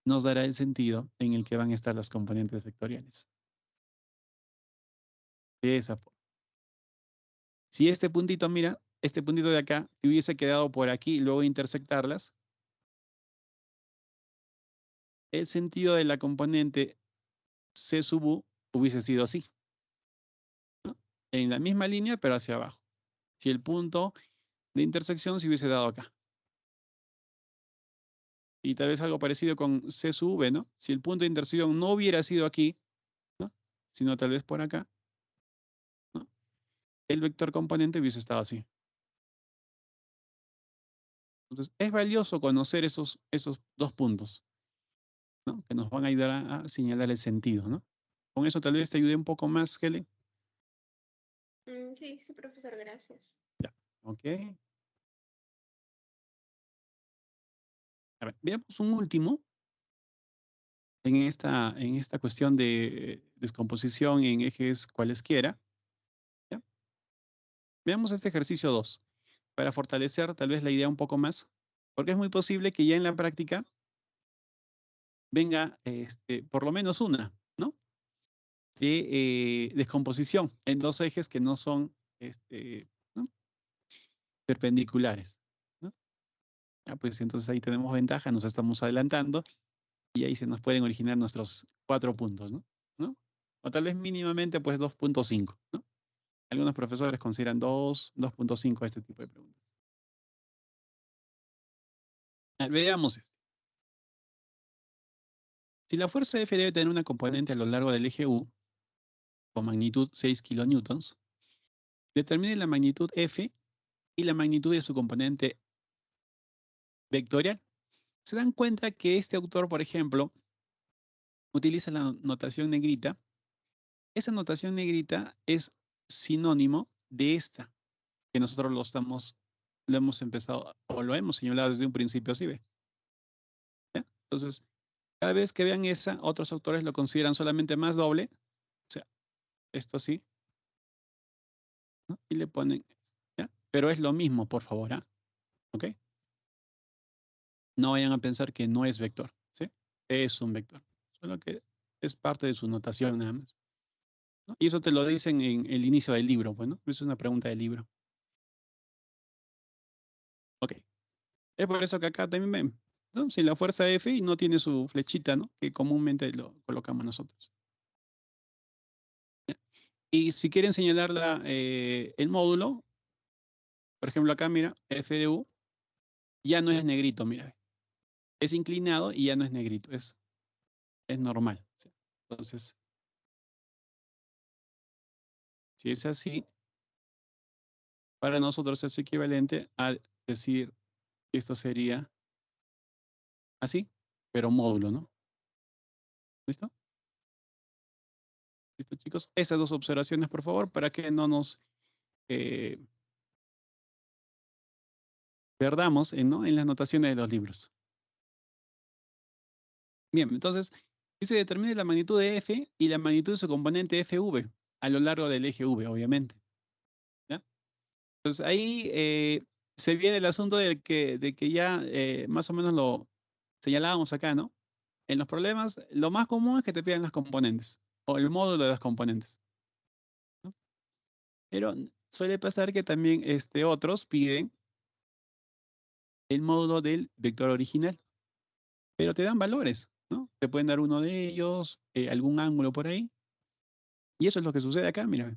nos dará el sentido en el que van a estar las componentes vectoriales. De esa forma. Si este puntito, mira, este puntito de acá, te hubiese quedado por aquí y luego intersectarlas, el sentido de la componente C sub U hubiese sido así, ¿no? En la misma línea, pero hacia abajo. Si el punto de intersección se hubiese dado acá. Y tal vez algo parecido con C sub V, ¿no? Si el punto de intersección no hubiera sido aquí, ¿no? Sino tal vez por acá, ¿no? El vector componente hubiese estado así. Entonces, es valioso conocer esos dos puntos, ¿no? Que nos van a ayudar a señalar el sentido, ¿no? Con eso tal vez te ayude un poco más, Helen. Sí, sí, profesor, gracias. Ok. A ver, veamos un último en esta cuestión de descomposición en ejes cualesquiera. ¿Ya? Veamos este ejercicio 2 para fortalecer tal vez la idea un poco más, porque es muy posible que ya en la práctica venga por lo menos una, ¿no? De descomposición en dos ejes que no son ¿no? perpendiculares, ¿no? Ah, pues entonces ahí tenemos ventaja, nos estamos adelantando y ahí se nos pueden originar nuestros 4 puntos, ¿no? ¿No? O tal vez mínimamente pues 2.5, ¿no? Algunos profesores consideran 2.5 este tipo de preguntas. Veamos esto. Si la fuerza F debe tener una componente a lo largo del eje U con magnitud 6 kilonewtons, determine la magnitud F y la magnitud de su componente vectorial. Se dan cuenta que este autor, por ejemplo, utiliza la notación negrita. Esa notación negrita es sinónimo de esta, que nosotros lo hemos empezado o lo hemos señalado desde un principio, ¿sí ve? ¿Ya? Entonces, cada vez que vean esa, otros autores lo consideran solamente más doble, o sea, esto sí, ¿no? Y le ponen, ¿ya? Pero es lo mismo, por favor, ¿ah? ¿Ok? No vayan a pensar que no es vector, ¿sí? Es un vector, solo que es parte de su notación nada más, ¿no? Y eso te lo dicen en el inicio del libro, bueno, es una pregunta del libro. Ok, es por eso que acá también ven, ¿no? Si la fuerza F y no tiene su flechita, ¿no? Que comúnmente lo colocamos nosotros. ¿Ya? Y si quieren señalar el módulo, por ejemplo acá, mira, F de U, ya no es negrito, mira. Es inclinado y ya no es negrito, es normal. ¿Sí? Entonces, si es así, para nosotros es equivalente a decir que esto sería así, pero módulo, ¿no? ¿Listo? ¿Listo, chicos? Esas dos observaciones, por favor, para que no nos eh, perdamos ¿no? en las notaciones de los libros. Bien, entonces, dice determine la magnitud de F y la magnitud de su componente FV a lo largo del eje V, obviamente. ¿Ya? Entonces, ahí se viene el asunto de que ya más o menos lo señalábamos acá, ¿no? En los problemas, lo más común es que te pidan las componentes o el módulo de las componentes, ¿no? Pero suele pasar que también otros piden el módulo del vector original, pero te dan valores, ¿no? Te pueden dar uno de ellos, algún ángulo por ahí, y eso es lo que sucede acá, mira.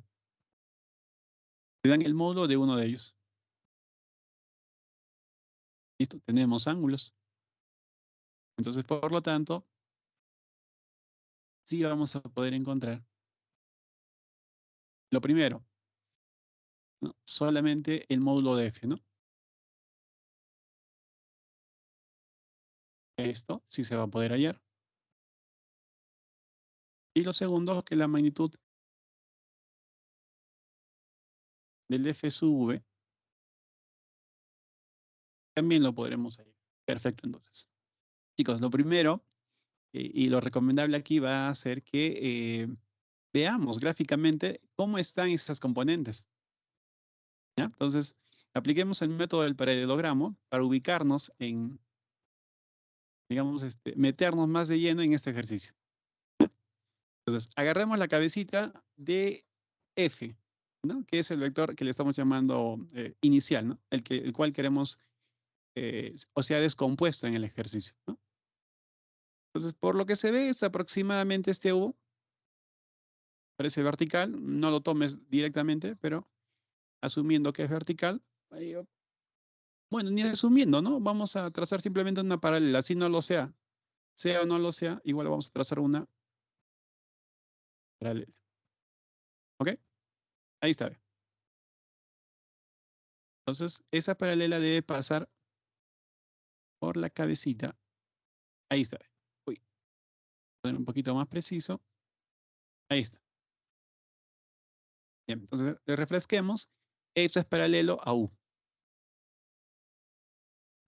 Te dan el módulo de uno de ellos. Listo, tenemos ángulos. Entonces, por lo tanto, sí vamos a poder encontrar lo primero, ¿no? Solamente el módulo de F, ¿no? Esto sí se va a poder hallar. Y lo segundo, que la magnitud del F sub V también lo podremos hallar. Perfecto, entonces. Chicos, lo primero y lo recomendable aquí va a ser que veamos gráficamente cómo están esas componentes. ¿Ya? Entonces, apliquemos el método del paralelogramo para ubicarnos en, digamos, meternos más de lleno en este ejercicio. Entonces, agarremos la cabecita de F, ¿no? Que es el vector que le estamos llamando inicial, ¿no? El cual queremos, o sea, descompuesto en el ejercicio, ¿no? Entonces, por lo que se ve, es aproximadamente este U. Parece vertical, no lo tomes directamente, pero asumiendo que es vertical, bueno, ni asumiendo, ¿no? Vamos a trazar simplemente una paralela, así no lo sea o no lo sea, igual vamos a trazar una paralela. ¿Ok? Ahí está. Entonces, esa paralela debe pasar por la cabecita. Ahí está. Uy. Poner un poquito más preciso. Ahí está. Bien, entonces refresquemos. Esto es paralelo a U.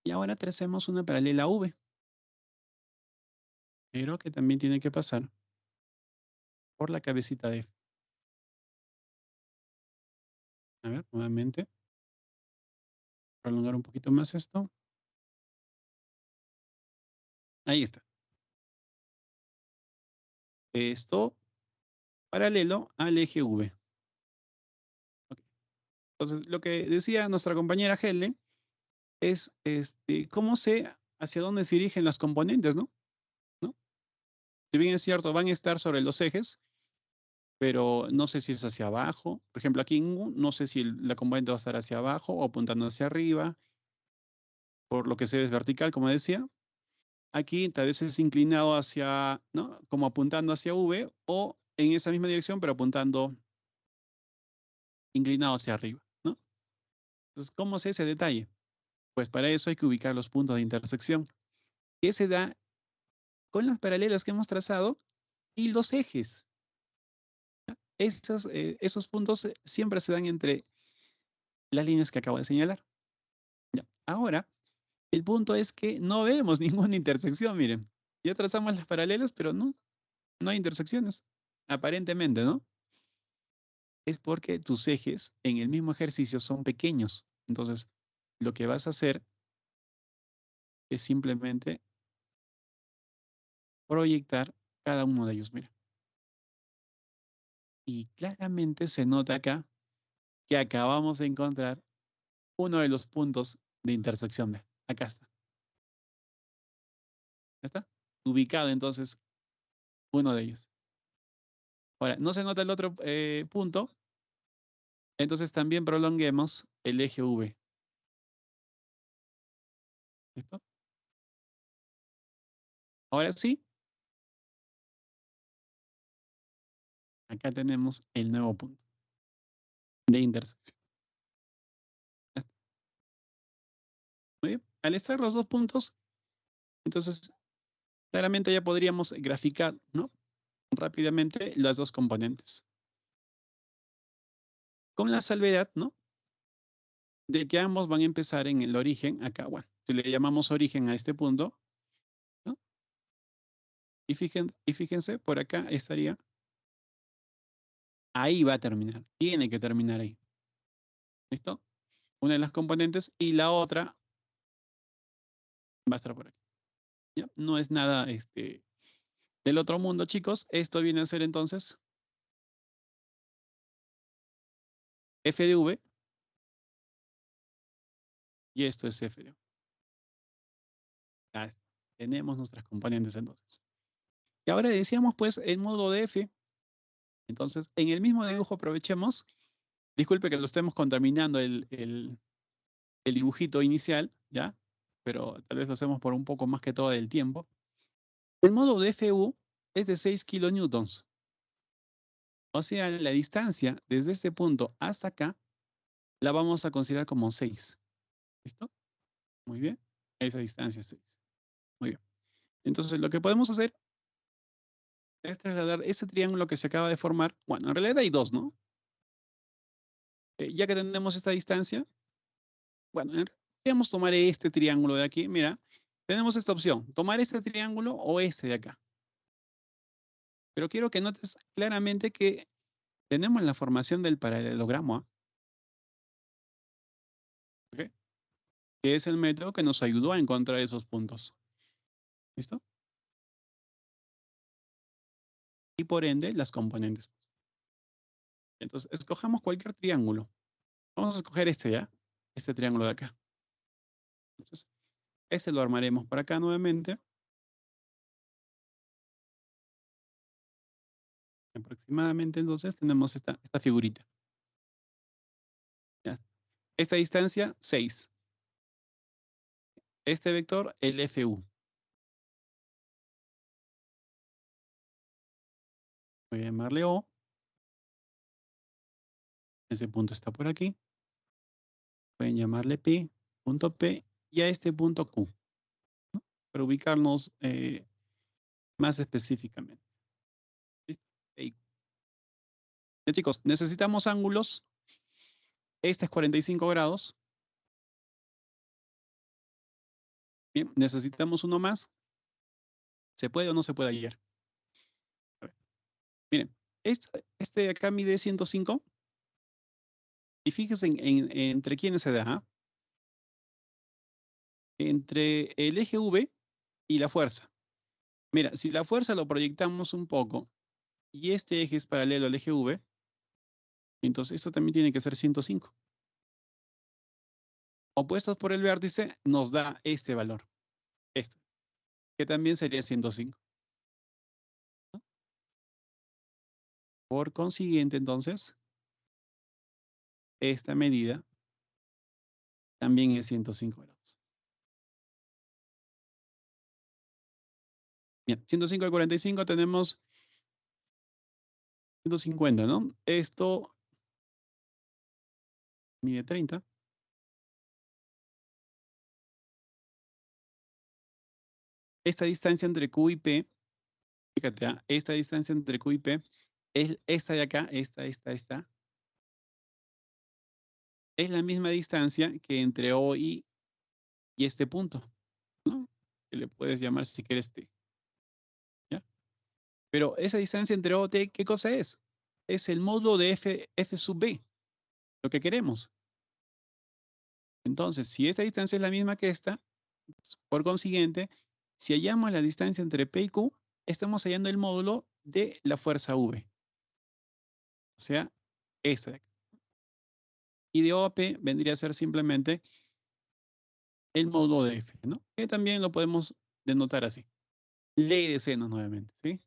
Y ahora tracemos una paralela a V. Pero que también tiene que pasar por la cabecita de F. A ver, nuevamente. Prolongar un poquito más esto. Ahí está. Esto paralelo al eje V. Okay. Entonces, lo que decía nuestra compañera Helen es cómo sé hacia dónde se dirigen las componentes, ¿no? Si bien es cierto, van a estar sobre los ejes, pero no sé si es hacia abajo. Por ejemplo, aquí en U, no sé si la componente va a estar hacia abajo o apuntando hacia arriba. Por lo que se ve es vertical, como decía. Aquí tal vez es inclinado hacia, ¿no? Como apuntando hacia V, o en esa misma dirección, pero apuntando inclinado hacia arriba, ¿no? Entonces, ¿cómo sé ese detalle? Pues para eso hay que ubicar los puntos de intersección, que se da con las paralelas que hemos trazado y los ejes. Esos puntos siempre se dan entre las líneas que acabo de señalar. Ya. Ahora, el punto es que no vemos ninguna intersección, miren. Ya trazamos las paralelas, pero no hay intersecciones. Aparentemente, ¿no? Es porque tus ejes en el mismo ejercicio son pequeños. Entonces, lo que vas a hacer es simplemente proyectar cada uno de ellos, mira. Y claramente se nota acá que acabamos de encontrar uno de los puntos de intersección. Acá está. ¿Ya está? Ubicado entonces uno de ellos. Ahora, no se nota el otro punto, entonces también prolonguemos el eje V. ¿Listo? Ahora sí, acá tenemos el nuevo punto de intersección. ¿Ya está? Muy bien. Al estar los dos puntos, entonces claramente ya podríamos graficar, ¿no? Rápidamente las dos componentes. Con la salvedad, ¿no? De que ambos van a empezar en el origen, acá, bueno, si le llamamos origen a este punto, ¿no? Y fíjense, por acá estaría, ahí va a terminar, tiene que terminar ahí. ¿Listo? Una de las componentes y la otra va a estar por aquí. ¿Ya? No es nada del otro mundo, chicos. Esto viene a ser entonces f de v y esto es f de v. Ya está. Tenemos nuestras componentes entonces. Y ahora decíamos pues el módulo de f. Entonces, en el mismo dibujo aprovechemos. Disculpe que lo estemos contaminando el dibujito inicial, ¿ya? Pero tal vez lo hacemos por un poco más que todo del tiempo. El módulo de FU es de 6 kilonewtons. O sea, la distancia desde este punto hasta acá la vamos a considerar como 6. ¿Listo? Muy bien. Esa distancia es 6. Muy bien. Entonces, lo que podemos hacer es trasladar ese triángulo que se acaba de formar. Bueno, en realidad hay dos, ¿no? Ya que tenemos esta distancia, bueno, podríamos tomar este triángulo de aquí. Mira, tenemos esta opción, tomar este triángulo o este de acá. Pero quiero que notes claramente que tenemos la formación del paralelogramo, ¿ok? Que es el método que nos ayudó a encontrar esos puntos. ¿Listo? Y por ende, las componentes. Entonces, escojamos cualquier triángulo. Vamos a escoger este, ¿ya? Este triángulo de acá. Entonces, este lo armaremos por acá nuevamente. Aproximadamente, entonces, tenemos esta figurita. ¿Ya? Esta distancia, 6. Este vector, el FU. Voy a llamarle O. Ese punto está por aquí. Pueden llamarle P, punto P, y a este punto Q. para ubicarnos más específicamente. ¿Listo? Ya, chicos, necesitamos ángulos. Este es 45 grados. Bien, necesitamos uno más. ¿Se puede o no se puede hallar? A ver. Miren, este de acá mide 105. Y fíjense entre quiénes se da. ¿Ah? Entre el eje V y la fuerza. Mira, si la fuerza lo proyectamos un poco y este eje es paralelo al eje V, entonces esto también tiene que ser 105. Opuestos por el vértice nos da este valor, este, que también sería 105. ¿No? Por consiguiente, entonces, esta medida también es 105 grados. Bien, 105 al 45 tenemos 150, ¿no? Esto mide 30. Esta distancia entre Q y P, fíjate, esta distancia entre Q y P es esta de acá, esta. Es la misma distancia que entre O y este punto, ¿no? Que le puedes llamar si quieres T. ¿Ya? Pero esa distancia entre O y T, ¿qué cosa es? Es el módulo de F sub B, lo que queremos. Entonces, si esta distancia es la misma que esta, por consiguiente, si hallamos la distancia entre P y Q, estamos hallando el módulo de la fuerza V. O sea, esta de acá. Y de O a P vendría a ser simplemente el módulo de F, ¿no? Que también lo podemos denotar así. Ley de senos nuevamente, ¿sí?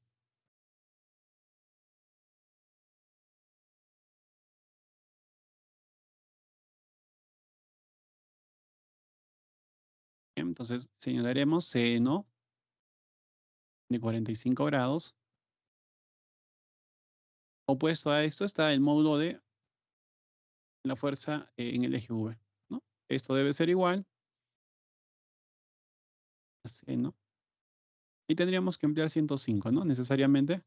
Entonces señalaremos seno de 45 grados. Opuesto a esto está el módulo de la fuerza en el eje V, ¿no? Esto debe ser igual a seno. Y tendríamos que emplear 105, ¿no? Necesariamente.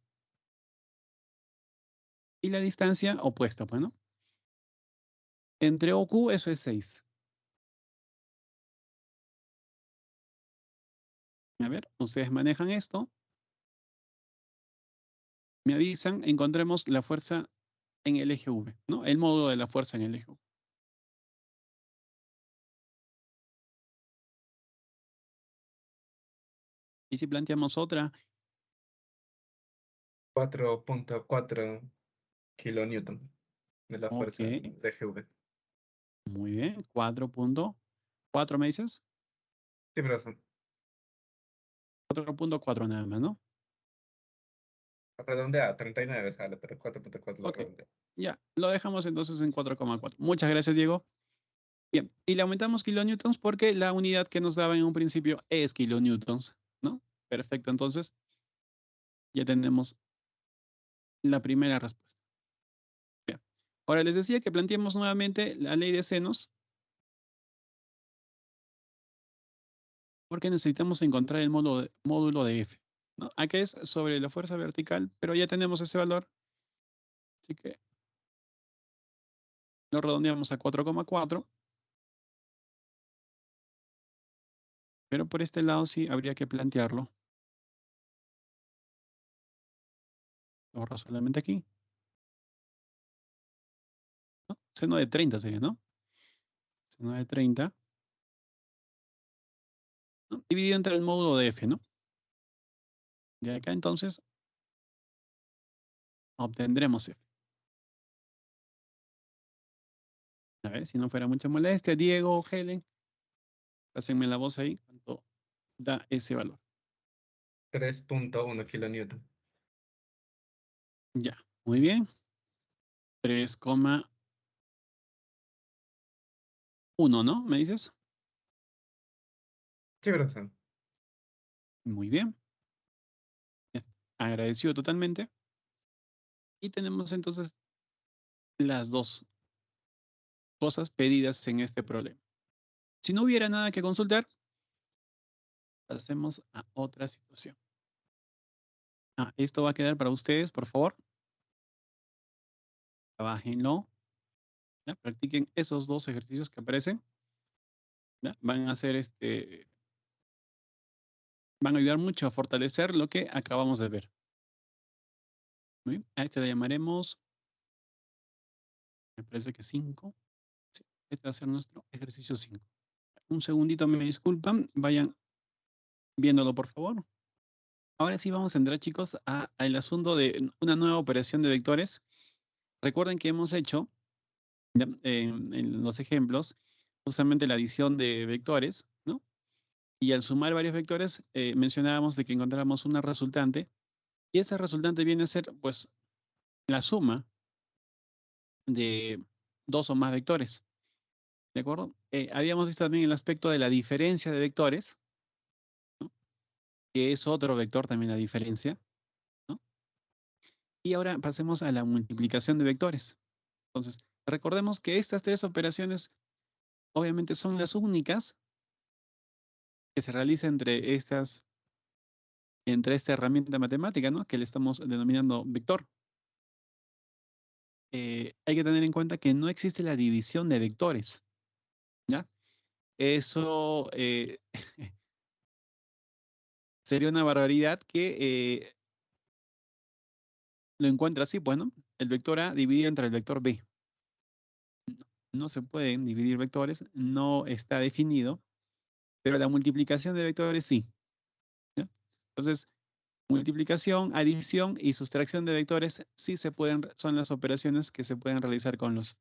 Y la distancia opuesta, pues, ¿no? Entre OQ eso es 6. A ver, ustedes manejan esto. Me avisan, encontremos la fuerza en el eje V, ¿no? El módulo de la fuerza en el eje V. Y si planteamos otra. 4.4 kilonewton de la fuerza Ok, de GV. muy bien. 4.4 me dices. Sí, pero son 4.4 nada más, ¿no? redondea, 39 sale, pero 4.4 lo Ok, redondea. ya. Lo dejamos entonces en 4,4. Muchas gracias, Diego. Bien, y le aumentamos kilonewtons porque la unidad que nos daba en un principio es kilonewtons, ¿no? Perfecto, entonces ya tenemos la primera respuesta. Bien. Ahora les decía que planteemos nuevamente la ley de senos porque necesitamos encontrar el módulo de F, ¿no? Acá es sobre la fuerza vertical, pero ya tenemos ese valor, así que lo redondeamos a 4,4. Pero por este lado sí habría que plantearlo. Lo borro solamente aquí. ¿No? Seno de 30 sería, ¿no? Seno de 30. ¿No? Dividido entre el módulo de F, ¿no? De acá entonces obtendremos F. A ver, si no fuera mucha molestia, Diego, Helen, hácenme la voz ahí cuánto da ese valor. 3.1 kilonewton. Ya, muy bien. 3,1, ¿no? ¿Me dices? Sí, pero son Muy bien. Agradecido totalmente. Y tenemos entonces las dos cosas pedidas en este problema. Si no hubiera nada que consultar, Pasemos a otra situación. Esto va a quedar para ustedes, por favor. Trabájenlo. ¿Ya? Practiquen esos dos ejercicios que aparecen. ¿Ya? Van a hacer van a ayudar mucho a fortalecer lo que acabamos de ver. Muy bien. A este le llamaremos, me parece que 5. Sí, este va a ser nuestro ejercicio 5. Un segundito, me disculpan. Vayan viéndolo, por favor. Ahora sí vamos a entrar, chicos, al asunto de una nueva operación de vectores. Recuerden que hemos hecho, ¿ya? En los ejemplos, justamente la adición de vectores, ¿no? Y al sumar varios vectores, mencionábamos de que encontramos una resultante, y esa resultante viene a ser, pues, la suma de dos o más vectores, ¿de acuerdo? Habíamos visto también el aspecto de la diferencia de vectores, ¿no? Que es otro vector también la diferencia, ¿no? Y ahora pasemos a la multiplicación de vectores. Entonces, recordemos que estas tres operaciones obviamente son las únicas que se realizan entre esta herramienta matemática, ¿no? Que le estamos denominando vector. Hay que tener en cuenta que no existe la división de vectores, ¿ya? Eso sería una barbaridad que lo encuentra así, pues, ¿no? El vector A dividido entre el vector B. No se pueden dividir vectores, no está definido, pero la multiplicación de vectores sí, ¿ya? Entonces, multiplicación, adición y sustracción de vectores sí se pueden, son las operaciones que se pueden realizar con los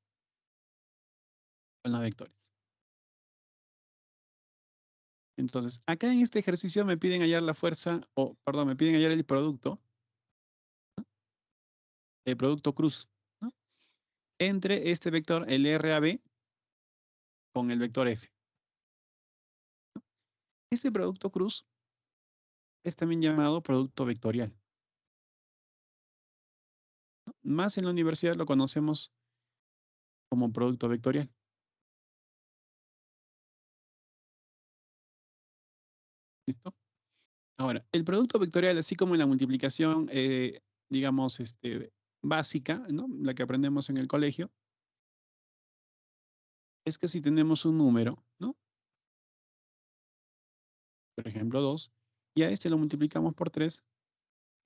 vectores. Entonces, acá en este ejercicio me piden hallar la fuerza, perdón, me piden hallar el producto cruz, ¿no? Entre este vector, el RAB, con el vector F. Este producto cruz es también llamado producto vectorial, ¿no? Más en la universidad lo conocemos como producto vectorial. ¿Listo? Ahora, el producto vectorial, así como en la multiplicación, digamos, básica, ¿no? La que aprendemos en el colegio, es que si tenemos un número, ¿no? Por ejemplo, 2, y a este lo multiplicamos por 3,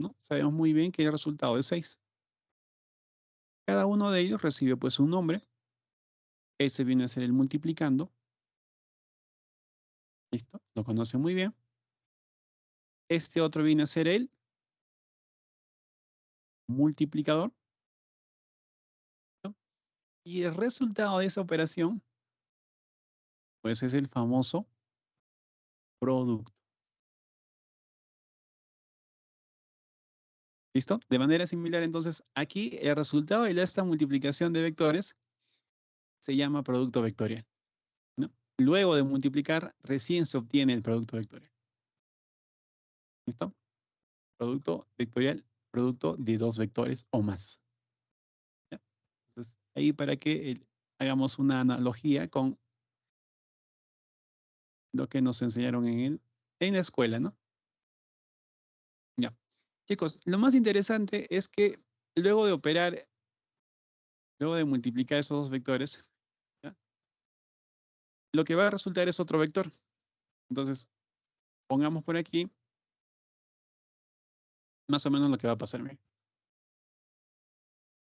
¿no? Sabemos muy bien que el resultado es 6. Cada uno de ellos recibe pues un nombre. Ese viene a ser el multiplicando. ¿Listo? Lo conoce muy bien. Este otro viene a ser el multiplicador, ¿no? Y el resultado de esa operación, pues es el famoso producto. ¿Listo? De manera similar, entonces, aquí el resultado de esta multiplicación de vectores se llama producto vectorial, ¿no? Luego de multiplicar, recién se obtiene el producto vectorial. ¿Listo? Producto vectorial, producto de dos vectores o más. ¿Ya? Entonces, ahí para que hagamos una analogía con lo que nos enseñaron en la escuela, ¿no? Ya. Chicos, lo más interesante es que luego de operar, luego de multiplicar esos dos vectores, ¿ya? Lo que va a resultar es otro vector. Entonces, pongamos por aquí más o menos lo que va a pasar. Miren.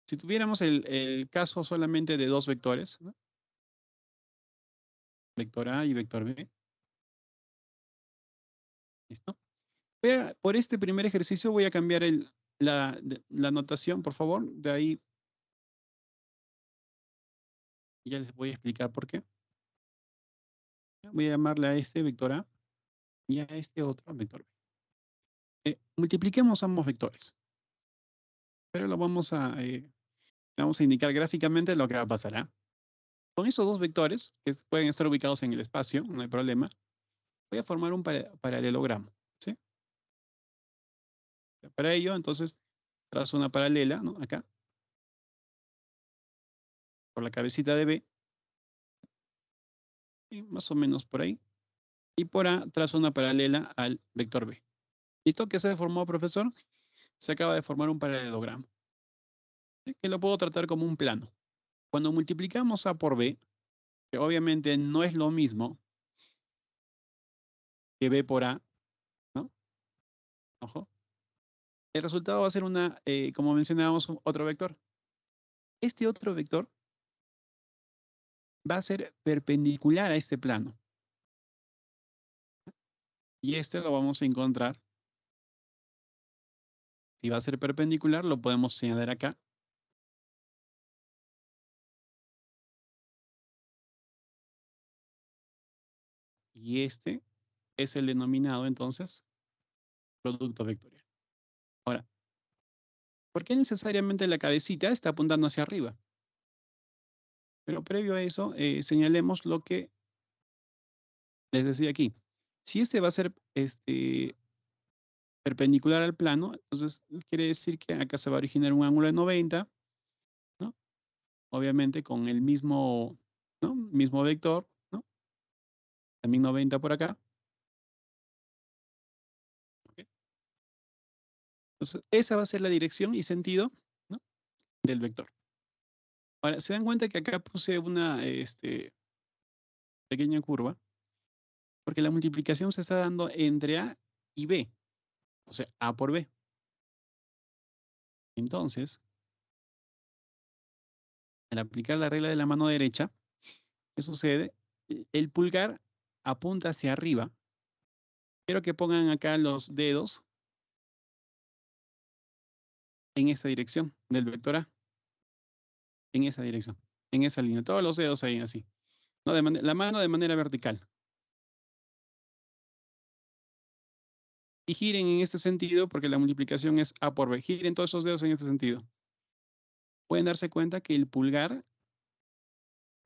Si tuviéramos el caso solamente de dos vectores, ¿no? Vector A y vector B. ¿Listo? Por este primer ejercicio voy a cambiar la notación, por favor. De ahí ya les voy a explicar por qué. Voy a llamarle a este vector A y a este otro vector B. Multipliquemos ambos vectores. Pero vamos a indicar gráficamente lo que va a pasar. ¿Ah? Con esos dos vectores, que pueden estar ubicados en el espacio, no hay problema, voy a formar un paralelogramo. ¿Sí? Para ello, entonces, trazo una paralela, ¿no? Acá, por la cabecita de B, y más o menos por ahí. Y por A trazo una paralela al vector B. ¿Listo? ¿Qué se formó, profesor? Se acaba de formar un paralelogramo. ¿Sí? Que lo puedo tratar como un plano. Cuando multiplicamos A por B, que obviamente no es lo mismo que B por A, ¿no? Ojo. El resultado va a ser como mencionábamos, otro vector. Este otro vector va a ser perpendicular a este plano. Y este lo vamos a encontrar. Si va a ser perpendicular, lo podemos señalar acá. Y este es el denominado, entonces, producto vectorial. Ahora, ¿por qué necesariamente la cabecita está apuntando hacia arriba? Pero previo a eso, señalemos lo que les decía aquí. Si este va a ser perpendicular al plano, entonces quiere decir que acá se va a originar un ángulo de 90, ¿no? Obviamente con el mismo, ¿no? Mismo vector, ¿no? También 90 por acá. ¿Okay? Entonces, esa va a ser la dirección y sentido, ¿no? Del vector. Ahora, se dan cuenta que acá puse una pequeña curva, porque la multiplicación se está dando entre A y B, o sea, A por B. Entonces, al aplicar la regla de la mano derecha, ¿qué sucede? El pulgar apunta hacia arriba. Quiero que pongan acá los dedos en esa dirección del vector A, en esa dirección, en esa línea. Todos los dedos ahí así. ¿No? La mano de manera vertical. Y giren en este sentido porque la multiplicación es A por B. Giren todos esos dedos en este sentido. Pueden darse cuenta que el pulgar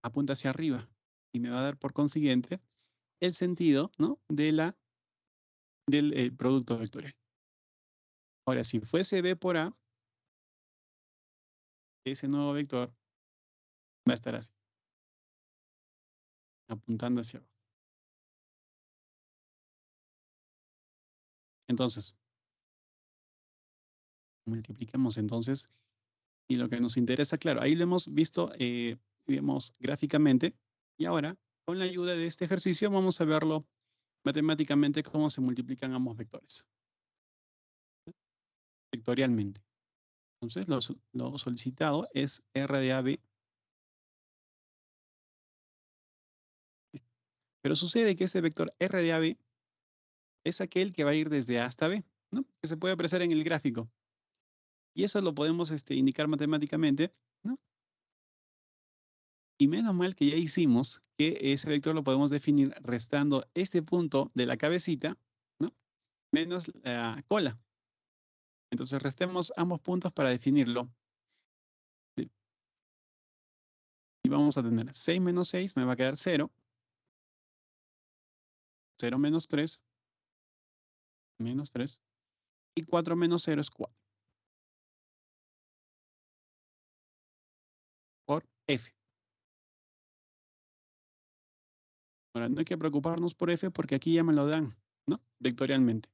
apunta hacia arriba y me va a dar por consiguiente el sentido, ¿no? del producto vectorial. Ahora, si fuese B por A, ese nuevo vector va a estar así, apuntando hacia abajo. Entonces, multiplicamos entonces, y lo que nos interesa, claro, ahí lo hemos visto, digamos, gráficamente, y ahora, con la ayuda de este ejercicio, vamos a verlo matemáticamente cómo se multiplican ambos vectores. Vectorialmente. Entonces, lo solicitado es R de AB. Pero sucede que este vector R de AB es aquel que va a ir desde A hasta B, ¿no? Que se puede apreciar en el gráfico. Y eso lo podemos indicar matemáticamente, ¿no? Y menos mal que ya hicimos que ese vector lo podemos definir restando este punto de la cabecita, ¿no? Menos la cola. Entonces restemos ambos puntos para definirlo. ¿Sí? Y vamos a tener 6 menos 6 me va a quedar 0. 0 menos 3. Menos 3. Y 4 menos 0 es 4. Por F. Ahora, no hay que preocuparnos por F porque aquí ya me lo dan, ¿no? Vectorialmente.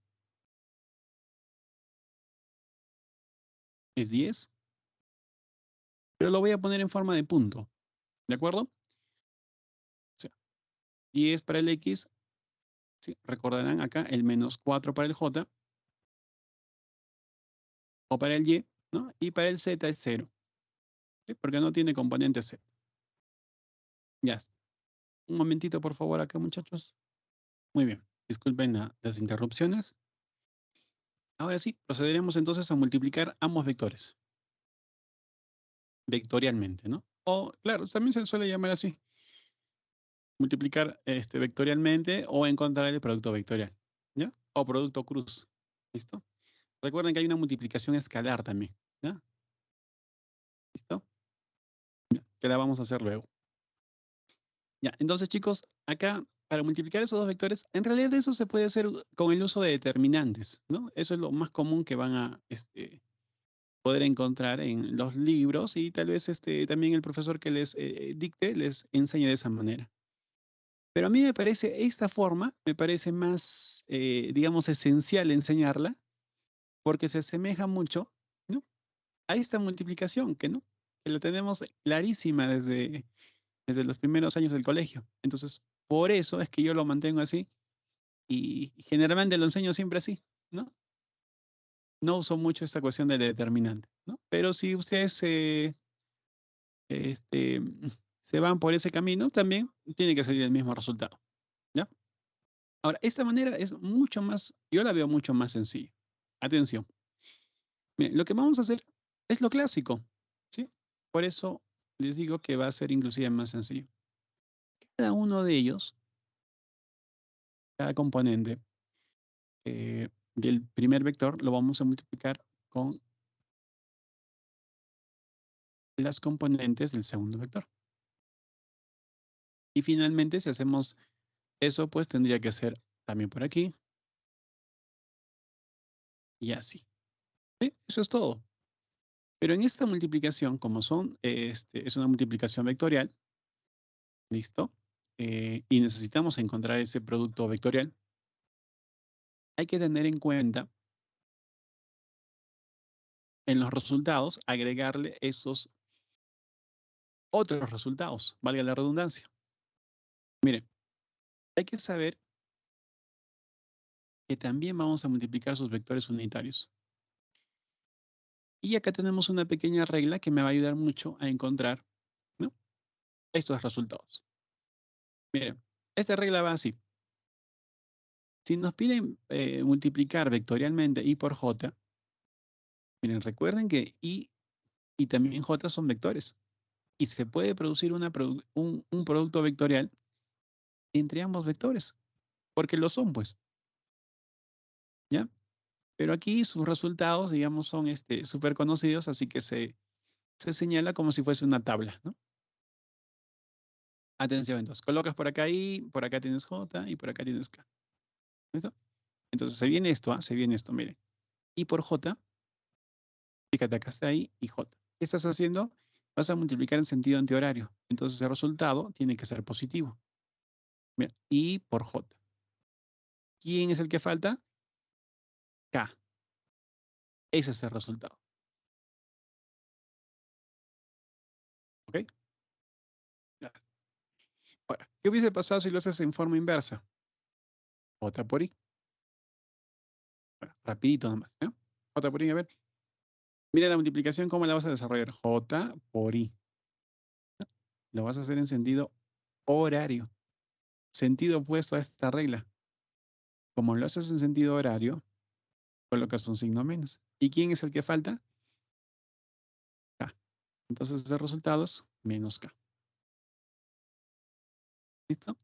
Es 10. Pero lo voy a poner en forma de punto. ¿De acuerdo? O sea, 10 para el X. ¿Sí? Recordarán acá el menos 4 para el J. O para el Y, ¿no? Y para el Z es 0. ¿Sí? Porque no tiene componente Z. Ya está. Un momentito, por favor, acá, muchachos. Muy bien. Disculpen las interrupciones. Ahora sí, procederemos entonces a multiplicar ambos vectores. Vectorialmente, ¿no? O, claro, también se suele llamar así. Multiplicar vectorialmente o encontrar el producto vectorial. ¿Ya? O producto cruz. ¿Listo? Recuerden que hay una multiplicación escalar también. ¿Ya? ¿Listo? Ya, que la vamos a hacer luego. Ya, entonces, chicos, acá para multiplicar esos dos vectores, en realidad eso se puede hacer con el uso de determinantes, ¿no? Eso es lo más común que van a poder encontrar en los libros y tal vez también el profesor que les dicte les enseñe de esa manera. Pero a mí me parece esta forma, me parece más, digamos, esencial enseñarla, porque se asemeja mucho, ¿no?, a esta multiplicación, que la tenemos clarísima desde los primeros años del colegio. Entonces, por eso es que yo lo mantengo así y generalmente lo enseño siempre así, ¿no? No uso mucho esta cuestión del determinante, ¿no? Pero si ustedes este, se van por ese camino, también tiene que salir el mismo resultado, ¿ya? Ahora, esta manera es mucho más, yo la veo mucho más sencilla. Atención. Miren, lo que vamos a hacer es lo clásico, ¿sí? Por eso les digo que va a ser inclusive más sencillo. Cada uno de ellos, cada componente del primer vector, lo vamos a multiplicar con las componentes del segundo vector. Y finalmente, si hacemos eso, pues tendría que ser también por aquí y así. ¿Sí? Eso es todo. Pero en esta multiplicación, como es una multiplicación vectorial, ¿listo? Y necesitamos encontrar ese producto vectorial, hay que tener en cuenta en los resultados agregarle esos otros resultados, valga la redundancia. Miren, hay que saber que también vamos a multiplicar sus vectores unitarios. Y acá tenemos una pequeña regla que me va a ayudar mucho a encontrar, ¿no?, estos resultados. Miren, esta regla va así. Si nos piden multiplicar vectorialmente I por J, miren, recuerden que I y también J son vectores. Y se puede producir un producto vectorial entre ambos vectores, porque lo son, pues. ¿Ya? Pero aquí sus resultados, digamos, son súper conocidos, así que se señala como si fuese una tabla, ¿no? Atención, entonces, colocas por acá I, por acá tienes J y por acá tienes K. ¿Listo? Entonces se viene esto, se viene esto, miren. I por J, fíjate, acá está I y J. ¿Qué estás haciendo? Vas a multiplicar en sentido antihorario. Entonces el resultado tiene que ser positivo. Mira, I por J. ¿Quién es el que falta? K. Ese es el resultado. ¿Ok? Ya. Ahora, ¿qué hubiese pasado si lo haces en forma inversa? J por I. Bueno, rapidito nomás, ¿no? J por I, a ver. Mira la multiplicación, ¿cómo la vas a desarrollar? J por I. Lo vas a hacer en sentido horario. Sentido opuesto a esta regla. Como lo haces en sentido horario, colocas un signo menos. ¿Y quién es el que falta? K. Entonces el resultado es menos K. ¿Listo?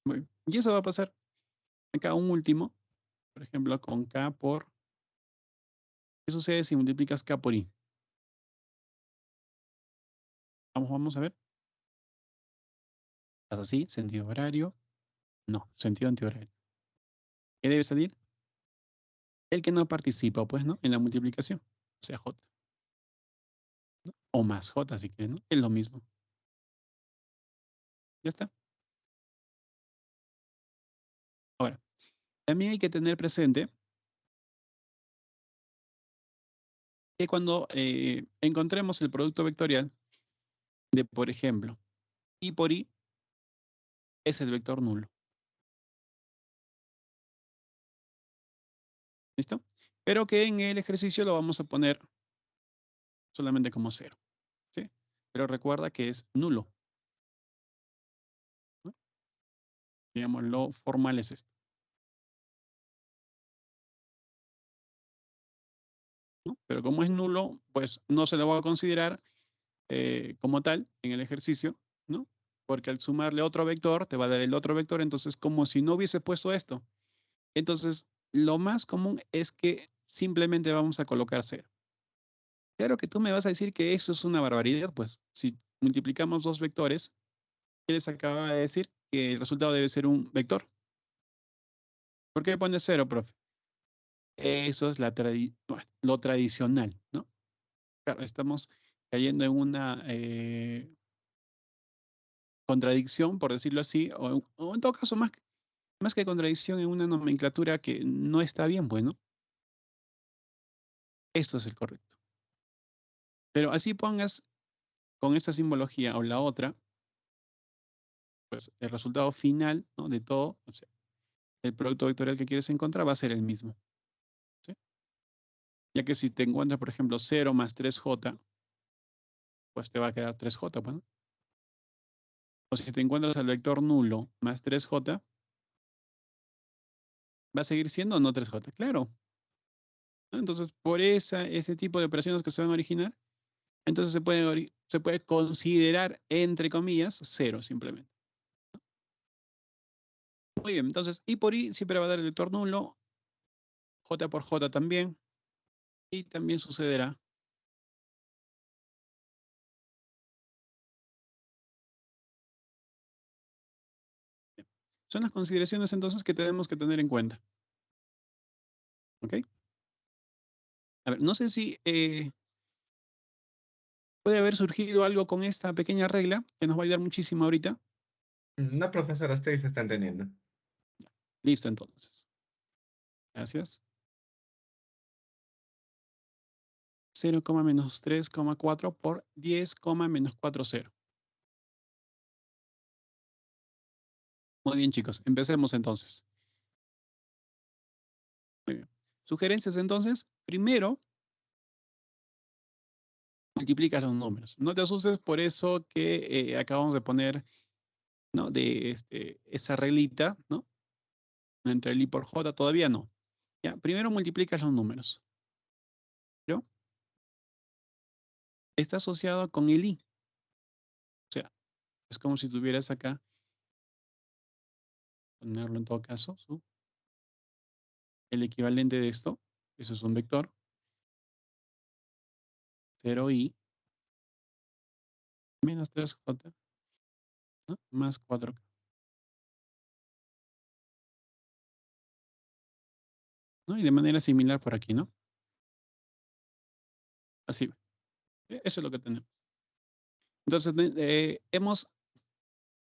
Muy bien. Y eso va a pasar acá un último, por ejemplo, con K por... ¿Qué sucede si multiplicas K por I? Vamos a ver. ¿Pasa así? ¿Sentido horario? No, sentido antihorario. ¿Qué debe salir? El que no participa, pues, ¿no?, en la multiplicación, o sea, J. ¿No? O más J, si quieres, ¿no? Es lo mismo. Ya está. Ahora, también hay que tener presente que cuando encontremos el producto vectorial de, por ejemplo, I por I, es el vector nulo. ¿Listo? Pero que en el ejercicio lo vamos a poner solamente como 0. ¿Sí? Pero recuerda que es nulo, ¿no? Digamos, lo formal es esto, ¿no? Pero como es nulo, pues no se lo va a considerar como tal en el ejercicio, ¿no? Porque al sumarle otro vector, te va a dar el otro vector, entonces como si no hubiese puesto esto. Entonces, lo más común es que simplemente vamos a colocar 0. Claro que tú me vas a decir que eso es una barbaridad, pues si multiplicamos dos vectores, ¿qué les acaba de decir? Que el resultado debe ser un vector. ¿Por qué pones 0, profe? Eso es lo tradicional, ¿no? Claro, estamos cayendo en una contradicción, por decirlo así, o en todo caso más que contradicción en una nomenclatura que no está bien, bueno, esto es el correcto. Pero así pongas con esta simbología o la otra, pues el resultado final, ¿no?, de todo, o sea, el producto vectorial que quieres encontrar va a ser el mismo. ¿Sí? Ya que si te encuentras, por ejemplo, 0 más 3j, pues te va a quedar 3j, ¿no? O si te encuentras al vector nulo más 3j, va a seguir siendo o no 3j, claro. ¿No? Entonces, por ese tipo de operaciones que se van a originar, entonces se puede considerar, entre comillas, 0 simplemente. Muy bien, entonces I por I siempre va a dar el vector nulo, J por J también, y también sucederá. Son las consideraciones entonces que tenemos que tener en cuenta. ¿Ok? A ver, no sé si puede haber surgido algo con esta pequeña regla que nos va a ayudar muchísimo ahorita. No, profesora, ustedes se está entendiendo. Listo, entonces. Gracias. 0, menos 3,4 por 10, menos 4, 0. Muy bien, chicos. Empecemos entonces. Muy bien. Sugerencias entonces. Primero, multiplicas los números. No te asustes por eso que acabamos de poner, ¿no?, de esa reglita, ¿no?, entre el I por J, todavía no. Ya, primero multiplicas los números. Pero está asociado con el I. O sea, es como si tuvieras acá, ponerlo en todo caso, el equivalente de esto. Eso es un vector. 0i menos 3j, ¿no?, más 4k. ¿No? Y de manera similar por aquí, ¿no? Así. Eso es lo que tenemos. Entonces, hemos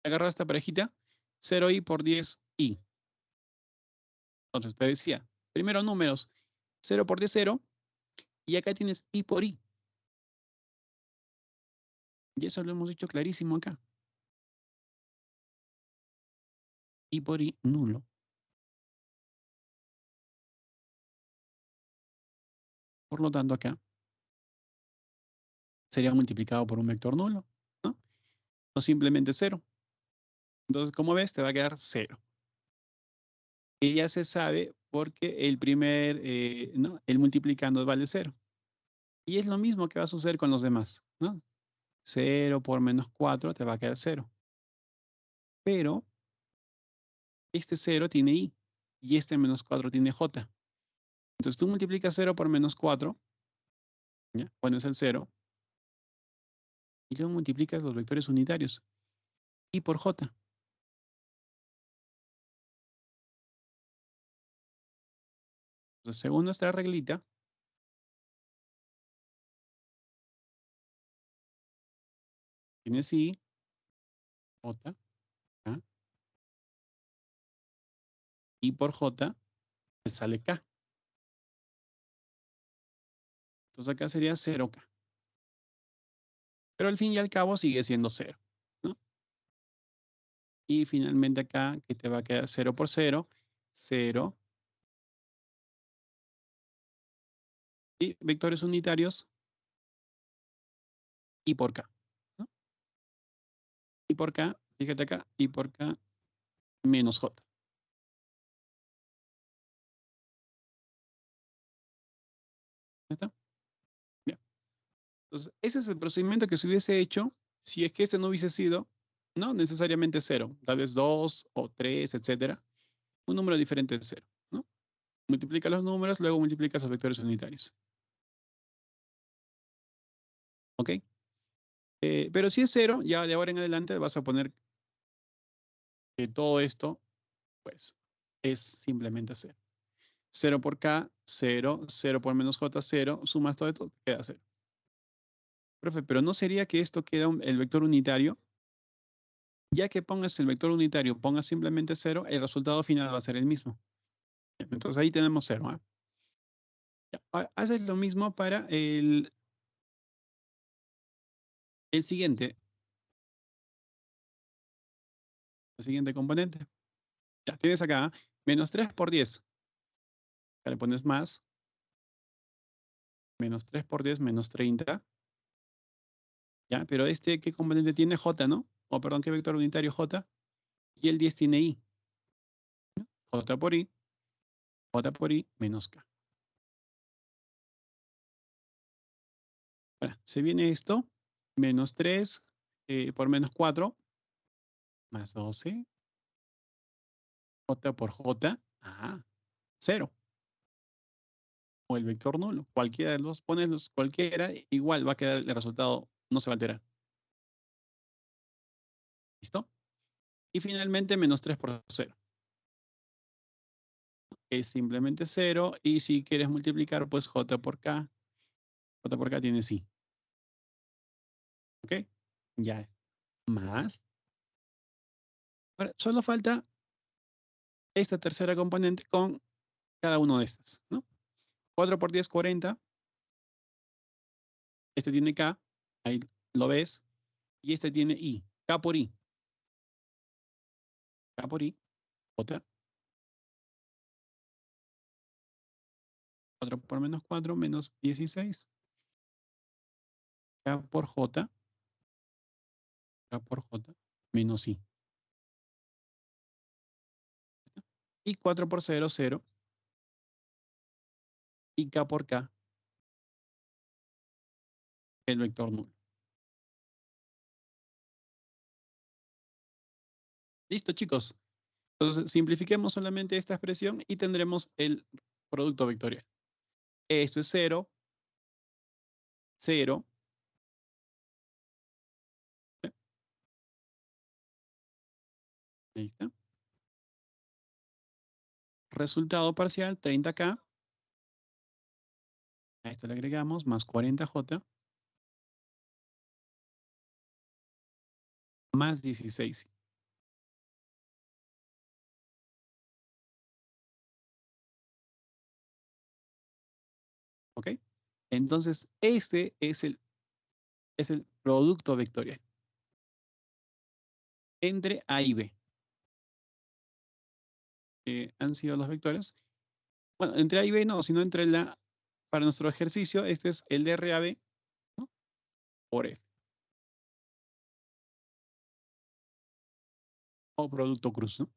agarrado esta parejita, 0i por 10i. Entonces, te decía, primero números, 0 por 10, 0, y acá tienes i por i. Y eso lo hemos dicho clarísimo acá. I por i nulo. Por lo tanto, acá sería multiplicado por un vector nulo, ¿no? O simplemente 0. Entonces, como ves, te va a quedar 0. Y ya se sabe porque el primer, ¿no?, el multiplicando vale 0. Y es lo mismo que va a suceder con los demás, ¿no? 0 por menos 4 te va a quedar 0. Pero este 0 tiene i y este menos 4 tiene j. Entonces tú multiplicas 0 por menos 4, ¿ya?, pones el 0, y luego multiplicas los vectores unitarios, i por j. Entonces, según nuestra reglita, tienes i, j, k, i por j, te sale k. Entonces acá sería 0k. Pero al fin y al cabo sigue siendo 0, ¿no? Y finalmente acá, que te va a quedar 0 por 0, 0. Y vectores unitarios, i por k, ¿no? I por k, fíjate acá, i por k menos j. ¿Ya está? Bien. Entonces, ese es el procedimiento que se hubiese hecho si es que este no hubiese sido, no necesariamente 0, tal vez 2 o 3, etcétera. Un número diferente de 0, ¿no? Multiplica los números, luego multiplica los vectores unitarios. ¿Ok? Pero si es 0, ya de ahora en adelante vas a poner que todo esto, pues, es simplemente 0. 0 por k, 0, 0 por menos j, 0, sumas todo esto, queda 0. Profe, pero ¿no sería que esto queda el vector unitario? Ya que pongas el vector unitario, pongas simplemente 0, el resultado final va a ser el mismo. Entonces ahí tenemos 0. ¿Ah? Haces lo mismo para el siguiente. El siguiente componente. Ya tienes acá menos 3 por 10. Ya le pones más. Menos 3 por 10, menos 30. Ya, pero ¿qué componente tiene? J, ¿no? O perdón, ¿qué vector unitario? J. Y el 10 tiene I. J por I. J por I menos K. Ahora, se viene esto. Menos 3 por menos 4. Más 12. J por J. 0. O el vector nulo. Cualquiera de los, pones cualquiera, igual va a quedar el resultado, no se va a alterar. ¿Listo? Y finalmente menos 3 por 0. Es simplemente 0. Y si quieres multiplicar, pues J por K. J por K tiene sí. ¿Ok? Ya. Más. Ahora, solo falta esta tercera componente con cada uno de estas, ¿no? 4 por 10, 40. Este tiene K. Ahí lo ves. Y este tiene I. K por I. K por I. J. 4 por menos 4, menos 16. K por J. K por J. Menos I. Y 4 por 0, 0. Y K por K. El vector nulo. Listo, chicos. Entonces, simplifiquemos solamente esta expresión y tendremos el producto vectorial. Esto es 0, 0. Ahí está. Resultado parcial, 30K. A esto le agregamos más 40J. Más 16. ¿Ok? Entonces, este es el producto vectorial entre A y B. Han sido los vectores. Bueno, entre A y B no, sino entre para nuestro ejercicio, este es el de RAB, ¿no? Por F. O producto cruz, ¿no?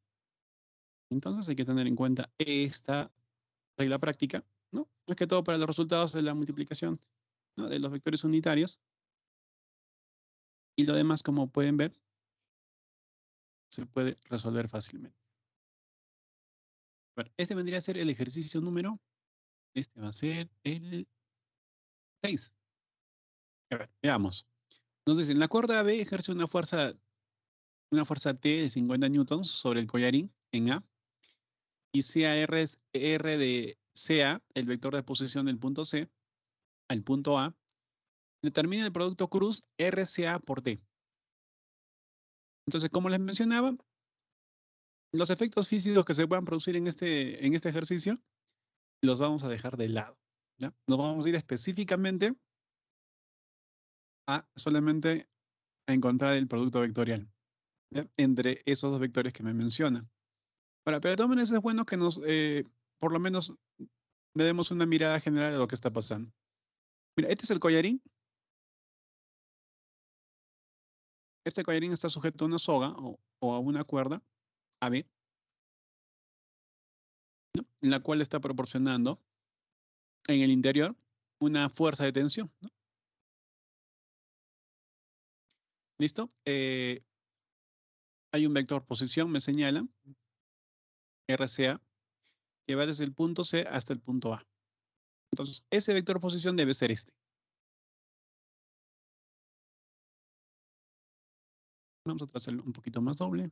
Entonces hay que tener en cuenta esta regla práctica, ¿no? Más que todo para los resultados de la multiplicación, ¿no? De los vectores unitarios. Y lo demás, como pueden ver, se puede resolver fácilmente. Bueno, este vendría a ser el ejercicio número. Este va a ser el 6. A ver, veamos. Nos dicen, la cuerda AB ejerce una fuerza T de 50 newtons sobre el collarín en A. Y CAR es R de CA, el vector de posición del punto C al punto A. Determina el producto cruz RCA por T. Entonces, como les mencionaba, los efectos físicos que se puedan producir en este ejercicio los vamos a dejar de lado. ¿Ya? Nos vamos a ir específicamente a solamente a encontrar el producto vectorial, ¿ya? Entre esos dos vectores que me mencionan. Ahora, pero de todas maneras es bueno que por lo menos, le demos una mirada general a lo que está pasando. Mira, este es el collarín. Este collarín está sujeto a una soga o a una cuerda AB, ¿no? En la cual está proporcionando en el interior una fuerza de tensión, ¿no? ¿Listo? Hay un vector posición, me señalan, RCA, que va desde el punto C hasta el punto A. Entonces, ese vector posición debe ser este. Vamos a trazarlo un poquito más doble.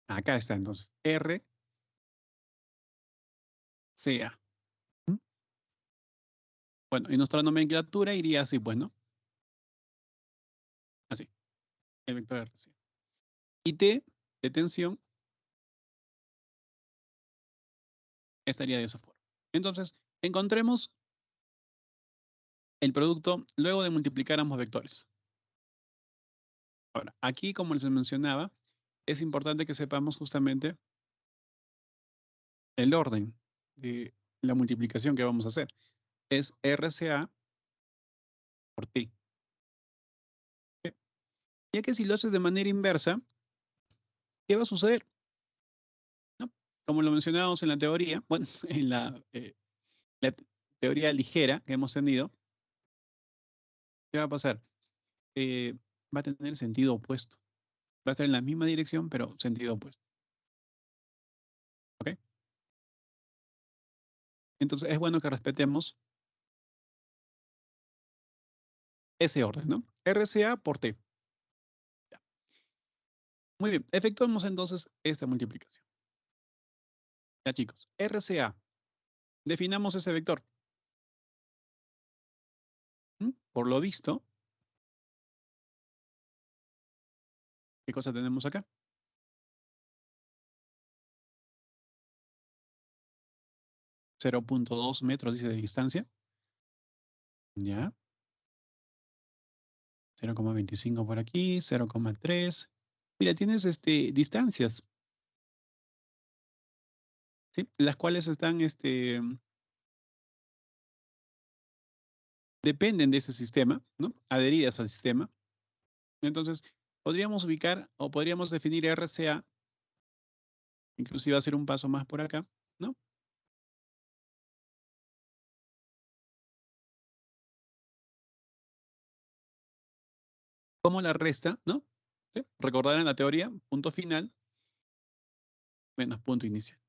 Acá está entonces, RCA. Bueno, y nuestra nomenclatura iría así, pues, ¿no? Así, el vector RCA. Y T de tensión estaría de esa forma. Entonces, encontremos el producto luego de multiplicar ambos vectores. Ahora, aquí, como les mencionaba, es importante que sepamos justamente el orden de la multiplicación que vamos a hacer. Es RCA por T. ¿Ok? Ya que si lo haces de manera inversa, ¿qué va a suceder? ¿No? Como lo mencionábamos en la teoría, bueno, en la teoría ligera que hemos tenido, ¿qué va a pasar? Va a tener sentido opuesto. Va a estar en la misma dirección, pero sentido opuesto. ¿Ok? Entonces es bueno que respetemos ese orden, ¿no? RCA por T. Ya. Muy bien, efectuamos entonces esta multiplicación. Ya, chicos, RCA. Definamos ese vector. Por lo visto, ¿qué cosa tenemos acá? 0.2 metros, dice, de distancia. Ya. 0,25 por aquí, 0,3. Mira, tienes distancias, ¿sí? Las cuales están, dependen de ese sistema, ¿no? Adheridas al sistema. Entonces, podríamos ubicar o podríamos definir RCA, inclusive hacer un paso más por acá, ¿no? Como la resta, ¿no? ¿Sí? Recordarán la teoría, punto final menos punto inicial.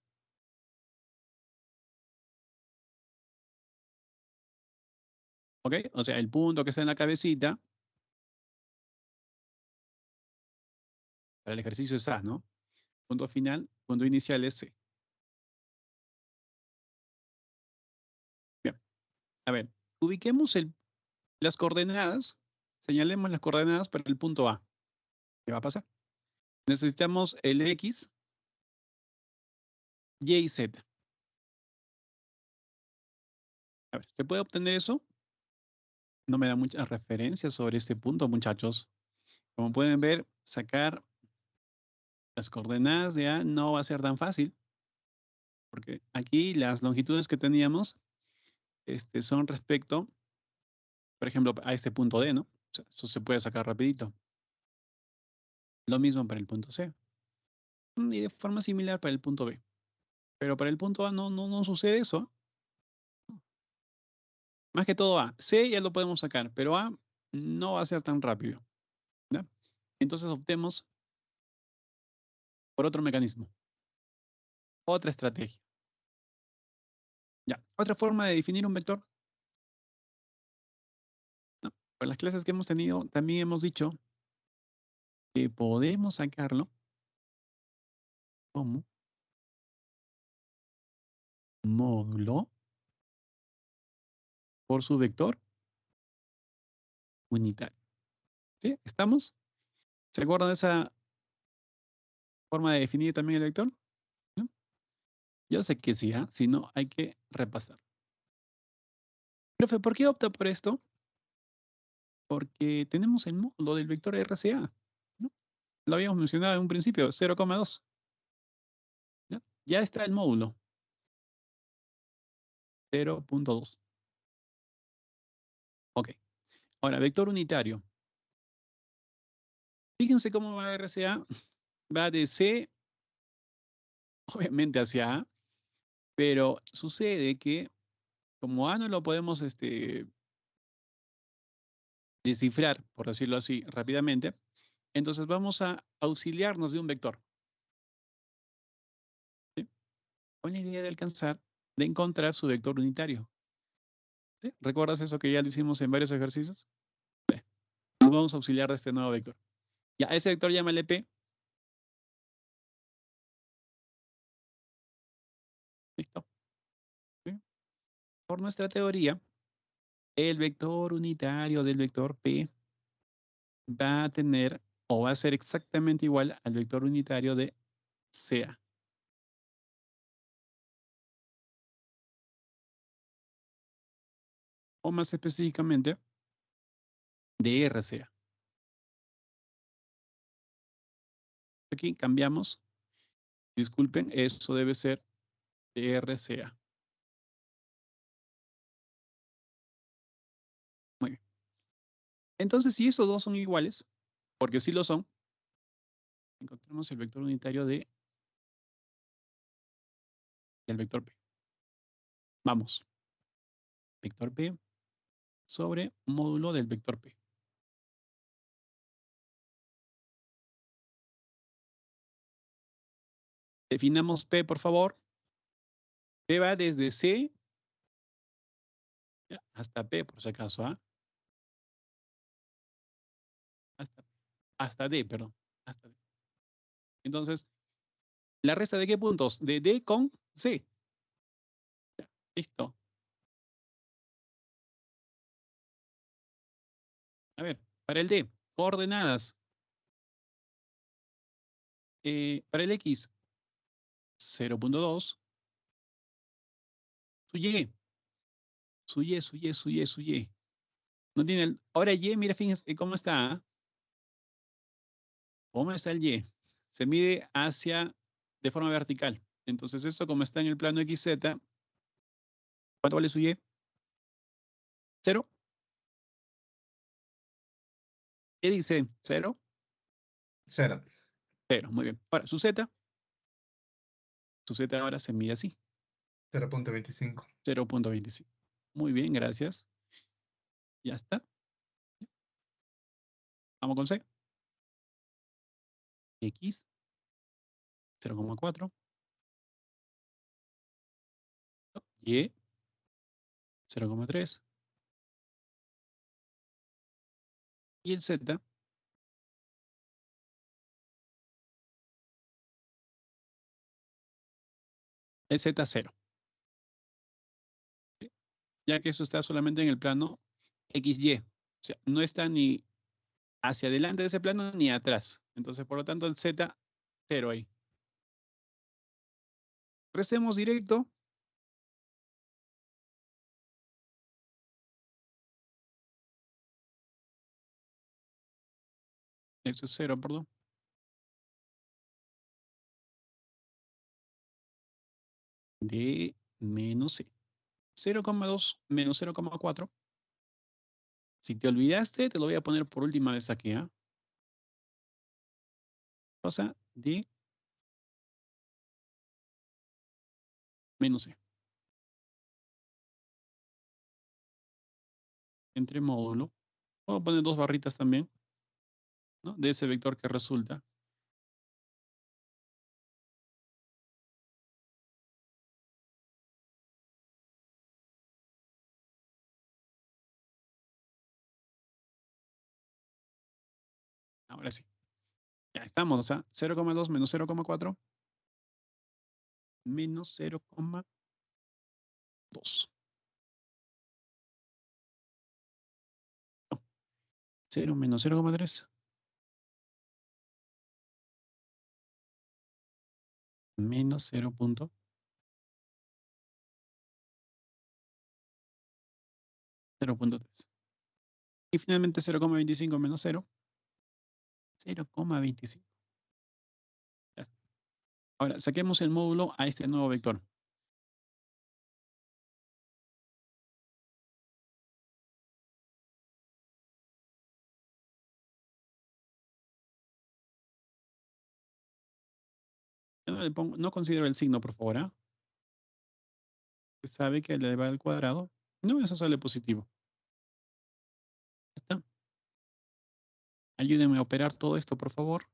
¿Ok? O sea, el punto que está en la cabecita, para el ejercicio es A, ¿no? Punto final, punto inicial es C. Bien, a ver, ubiquemos las coordenadas, señalemos las coordenadas para el punto A. ¿Qué va a pasar? Necesitamos el X, Y y Z. A ver, ¿se puede obtener eso? No me da muchas referencias sobre este punto, muchachos. Como pueden ver, sacar las coordenadas de A no va a ser tan fácil, porque aquí las longitudes que teníamos son respecto, por ejemplo, a este punto D, ¿no? O sea, eso se puede sacar rapidito. Lo mismo para el punto C. Y de forma similar para el punto B. Pero para el punto A no sucede eso. Más que todo A. C ya lo podemos sacar, pero A no va a ser tan rápido. ¿Ya? Entonces optemos por otro mecanismo. Otra estrategia. Ya. Otra forma de definir un vector. ¿No? Por las clases que hemos tenido, también hemos dicho que podemos sacarlo como módulo por su vector unitario. ¿Sí? ¿Estamos? ¿Se acuerdan de esa forma de definir también el vector? ¿No? Yo sé que sí, ¿ah? Si no, hay que repasar. Profe, ¿por qué opta por esto? Porque tenemos el módulo del vector RCA, ¿no? Lo habíamos mencionado en un principio, 0,2. ¿Ya? Ya está el módulo, 0.2. Ok. Ahora, vector unitario. Fíjense cómo va RCA. Va de C, obviamente, hacia A, pero sucede que como A no lo podemos descifrar, por decirlo así, rápidamente, entonces vamos a auxiliarnos de un vector. ¿Sí? Con la idea de alcanzar, de encontrar su vector unitario. ¿Sí? ¿Recuerdas eso que ya lo hicimos en varios ejercicios? Bien. Nos vamos a auxiliar de este nuevo vector. Ya, ese vector llámale P. Listo. ¿Sí? Por nuestra teoría, el vector unitario del vector P va a tener o va a ser exactamente igual al vector unitario de CA. O más específicamente, de RCA. Aquí cambiamos. Disculpen, eso debe ser de RCA. Muy bien. Entonces, si estos dos son iguales, porque sí lo son, encontramos el vector unitario del vector P. Vamos. Vector P sobre módulo del vector P. Definamos P, por favor. P va desde C hasta P, por si acaso. ¿Ah? Hasta D, perdón. Hasta D. Entonces, ¿la resta de qué puntos? De D con C. Ya, listo. A ver, para el D, coordenadas. Para el X, 0.2. Su Y. Su Y, su Y, su Y, su Y. No tiene el... Ahora Y, mira, fíjense cómo está. ¿Ah? ¿Cómo está el Y? Se mide hacia, de forma vertical. Entonces, esto como está en el plano XZ, ¿cuánto vale su Y? 0. ¿Qué dice? 0. 0. 0, muy bien. Ahora, su Z ahora se mide así. 0.25. 0.25. Muy bien, gracias. Ya está. Vamos con C. X, 0,4. Y, 0,3. Y el Z, el Z 0. Ya que eso está solamente en el plano XY. O sea, no está ni hacia adelante de ese plano ni atrás. Entonces, por lo tanto, el Z, 0 ahí. Restemos directo. Esto es 0, perdón. De menos C. 0,2 menos 0,4. Si te olvidaste, te lo voy a poner por última vez aquí. ¿Ah? Cosa de menos C. Entre módulo. Puedo poner dos barritas también, ¿no? De ese vector que resulta. Ahora sí. Ya estamos, ¿ah? 0,2 menos 0,4 menos 0,2. 0 menos 0,3 menos 0.3. Y finalmente 0,25 menos 0. 0,25. Ya está. Ahora, saquemos el módulo a este nuevo vector. Yo no, le pongo, no considero el signo, por favor. ¿Ah? Se sabe que le va al cuadrado. No, eso sale positivo. Ya está. Ayúdenme a operar todo esto, por favor.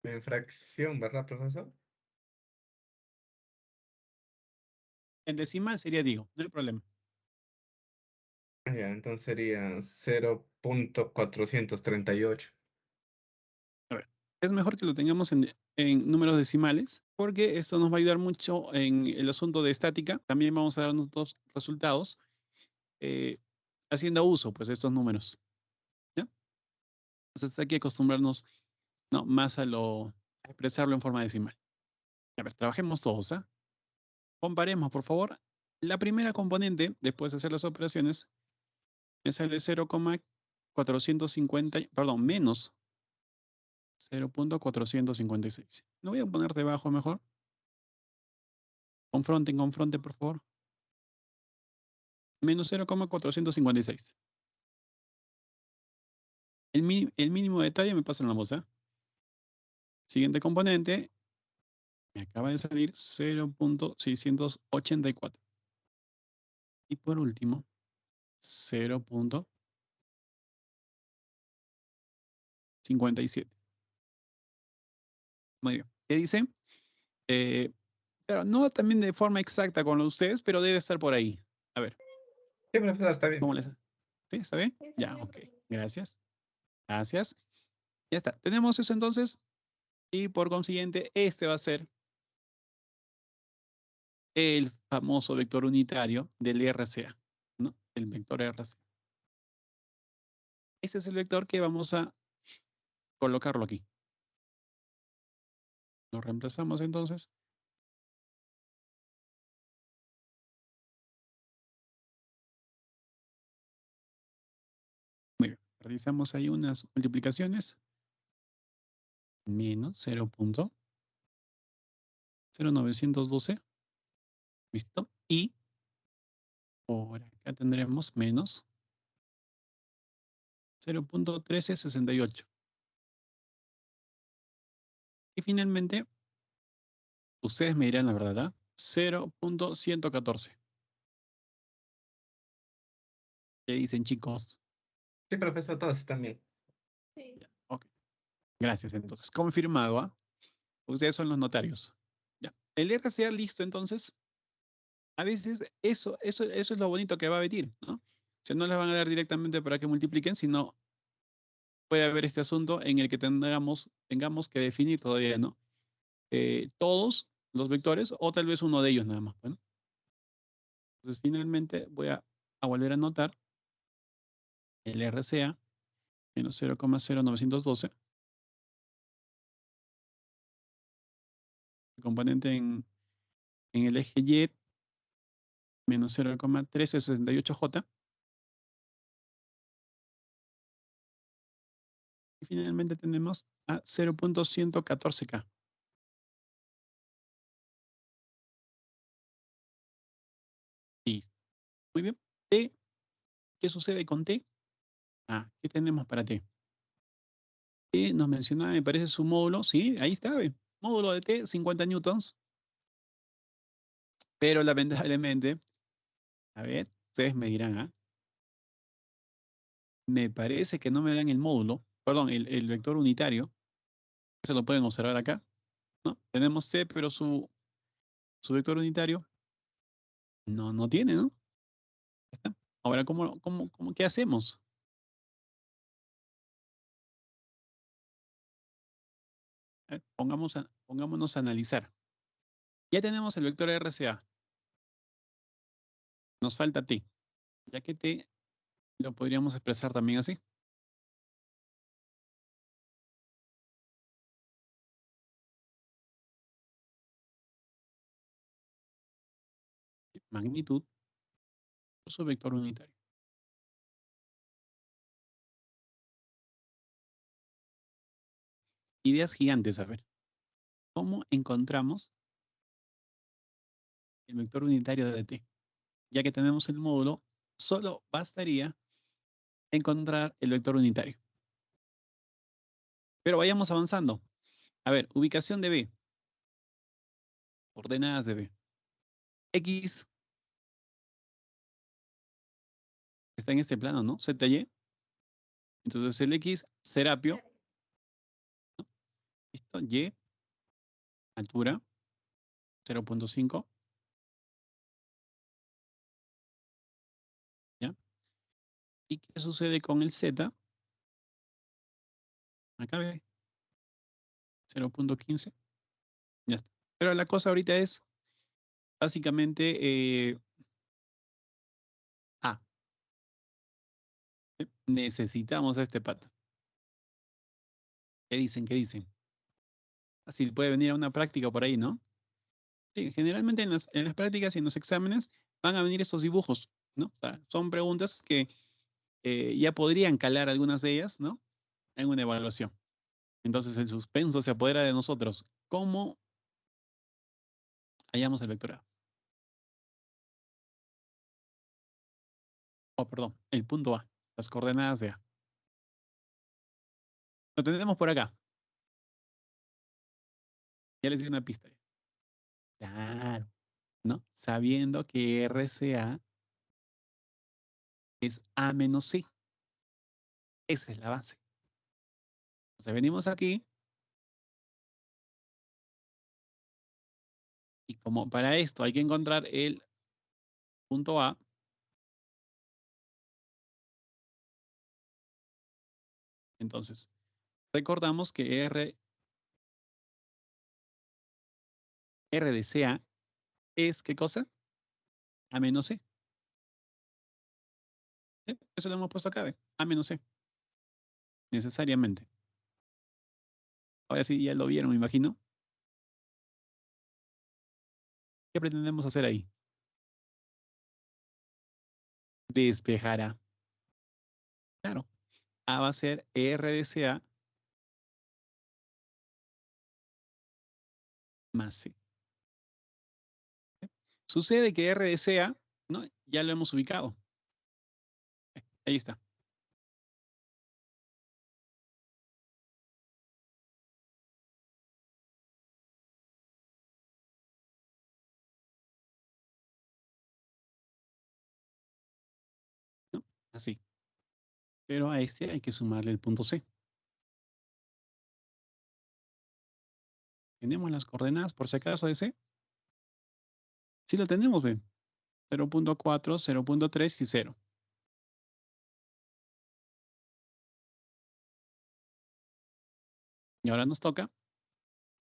En fracción, ¿verdad, profesor? En decimal sería digo, no hay problema. Ya, entonces sería 0.438. A ver, Es mejor que lo tengamos en números decimales, porque esto nos va a ayudar mucho en el asunto de estática. También vamos a darnos dos resultados haciendo uso pues, de estos números. ¿Ya? Entonces hay que acostumbrarnos más a expresarlo en forma decimal. A ver, trabajemos todos. ¿Ah? Comparemos, por favor. La primera componente, después de hacer las operaciones, me sale 0,450, perdón, menos 0.456. Lo voy a poner debajo mejor. Confronten, por favor. Menos 0,456. El mínimo detalle me pasa en la voz. Siguiente componente, me acaba de salir 0.684. Y por último, 0.57. Muy bien. ¿Qué dice? Pero no también de forma exacta con lo de ustedes, pero debe estar por ahí. A ver, Sí, profesor, está bien. ¿cómo les? ¿Sí? ¿Está bien? Ya, ok. Gracias. Gracias. Ya está. Tenemos eso entonces. Y por consiguiente, este va a ser el famoso vector unitario del RCA, ¿no? El vector RCA. Ese es el vector que vamos a colocarlo aquí. Lo reemplazamos entonces. Muy bien. Realizamos ahí unas multiplicaciones. Menos 0.0912. ¿Listo? Y por acá tendremos menos 0.1368. Y finalmente, ustedes me dirán la verdad, 0.114. ¿Qué dicen, chicos? Sí, profesor, todos están bien. Sí. Ok. Gracias, entonces. Confirmado, ¿ah? Ustedes son los notarios. Ya. El RCA listo, entonces. A veces eso es lo bonito que va a venir, ¿no? O sea, no les van a dar directamente para que multipliquen, sino puede haber este asunto en el que tengamos que definir todavía, ¿no? Todos los vectores o tal vez uno de ellos nada más. Bueno, entonces finalmente voy a volver a anotar el RCA menos 0,0912, el componente en el eje Y menos 0,1368J. Y finalmente tenemos a 0.114K. Y muy bien. T, ¿qué sucede con T? ¿Qué tenemos para T? T nos mencionaba, me parece, su módulo. Sí, ahí está. Módulo de T, 50 newtons. Pero lamentablemente, a ver, ustedes me dirán, me parece que no me dan el módulo, perdón, el vector unitario. Eso lo pueden observar acá, ¿no? Tenemos T, pero su vector unitario no tiene, ¿no? Está. Ahora, ¿qué hacemos? A ver, pongámonos a analizar. Ya tenemos el vector RCA. Nos falta T, ya que T lo podríamos expresar también así. Magnitud por su vector unitario. Ideas gigantes, a ver. ¿Cómo encontramos el vector unitario de T? Ya que tenemos el módulo, solo bastaría encontrar el vector unitario. Pero vayamos avanzando. A ver, ubicación de B. Ordenadas de B. X está en este plano, ¿no? ZY. Entonces el X, Serapio. ¿No? ¿Listo? Y, altura, 0.5. ¿Ya? ¿Y qué sucede con el Z? Acá ve. 0.15. Ya está. Pero la cosa ahorita es básicamente A. Necesitamos a este pato. ¿Qué dicen? ¿Qué dicen? Así puede venir a una práctica por ahí, ¿no? Sí, generalmente en las prácticas y en los exámenes van a venir estos dibujos, ¿no? O sea, son preguntas que ya podrían calar algunas de ellas, ¿no? En una evaluación. Entonces el suspenso se apodera de nosotros. ¿Cómo hallamos el vector A? Oh, perdón, el punto A, las coordenadas de A. Lo tenemos por acá. Ya les di una pista. Claro, ¿no? Sabiendo que RCA es A menos C. Esa es la base. Entonces venimos aquí y como para esto hay que encontrar el punto A, entonces recordamos que R de CA es ¿qué cosa? A menos C. ¿Sí? Eso lo hemos puesto acá, ¿ve? A menos C. Necesariamente. Ahora sí, ya lo vieron, me imagino. ¿Qué pretendemos hacer ahí? Despejar A. Claro. A va a ser R de CA más C. ¿Sí? Sucede que R de CA, ¿no? Ya lo hemos ubicado. Ahí está. ¿No? Así. Pero a este hay que sumarle el punto C. ¿Tenemos las coordenadas por si acaso de C? Sí lo tenemos, ¿ve? 0.4, 0.3 y 0. Y ahora nos toca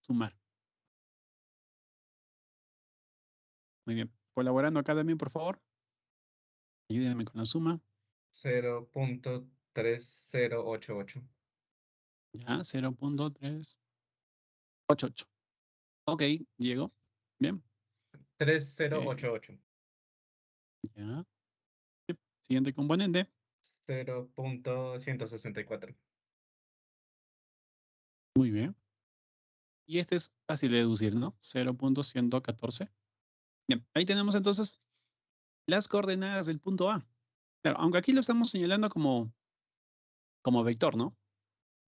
sumar. Muy bien. Colaborando acá también, por favor. Ayúdenme con la suma. 0.3088. Ya, 0.388. Ok, Diego. Bien. 3088. Ya. Siguiente componente. 0.164. Muy bien. Y este es fácil de deducir, ¿no? 0.114. Bien, ahí tenemos entonces las coordenadas del punto A. Claro, aunque aquí lo estamos señalando como vector, ¿no?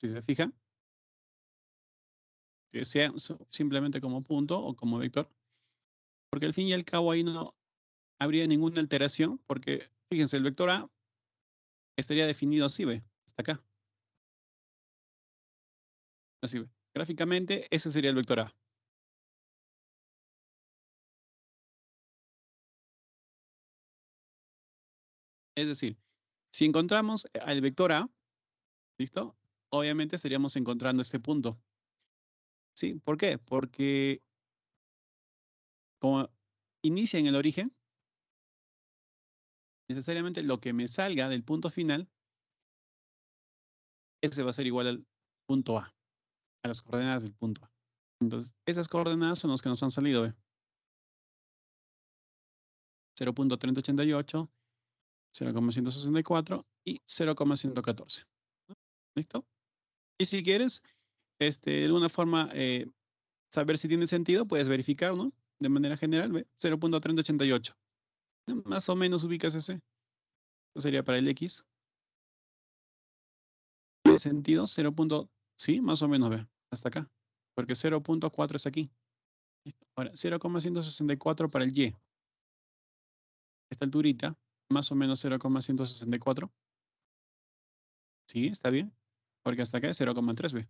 Si se fijan, que sea simplemente como punto o como vector, porque al fin y al cabo ahí no habría ninguna alteración, porque fíjense, el vector A estaría definido así, ¿ve? Hasta acá. Así, ¿ve? Gráficamente, ese sería el vector A. Es decir, si encontramos al vector A, ¿listo? Obviamente estaríamos encontrando este punto. ¿Sí? ¿Por qué? Porque como inicia en el origen, necesariamente lo que me salga del punto final, ese va a ser igual al punto A, a las coordenadas del punto A. Entonces, esas coordenadas son las que nos han salido, ¿ve? 0.3088, 0.164 y 0.114. ¿Listo? Y si quieres, de alguna forma, saber si tiene sentido, puedes verificar, ¿no? De manera general, ¿ve? 0.3088. Más o menos ubicas ese. Eso sería para el X. ¿Tiene sentido? 0. Sí, más o menos, ve. Hasta acá. Porque 0.4 es aquí. ¿Listo? Ahora, 0.164 para el Y. Esta alturita, más o menos 0.164. Sí, está bien. Porque hasta acá es 0.3, ve.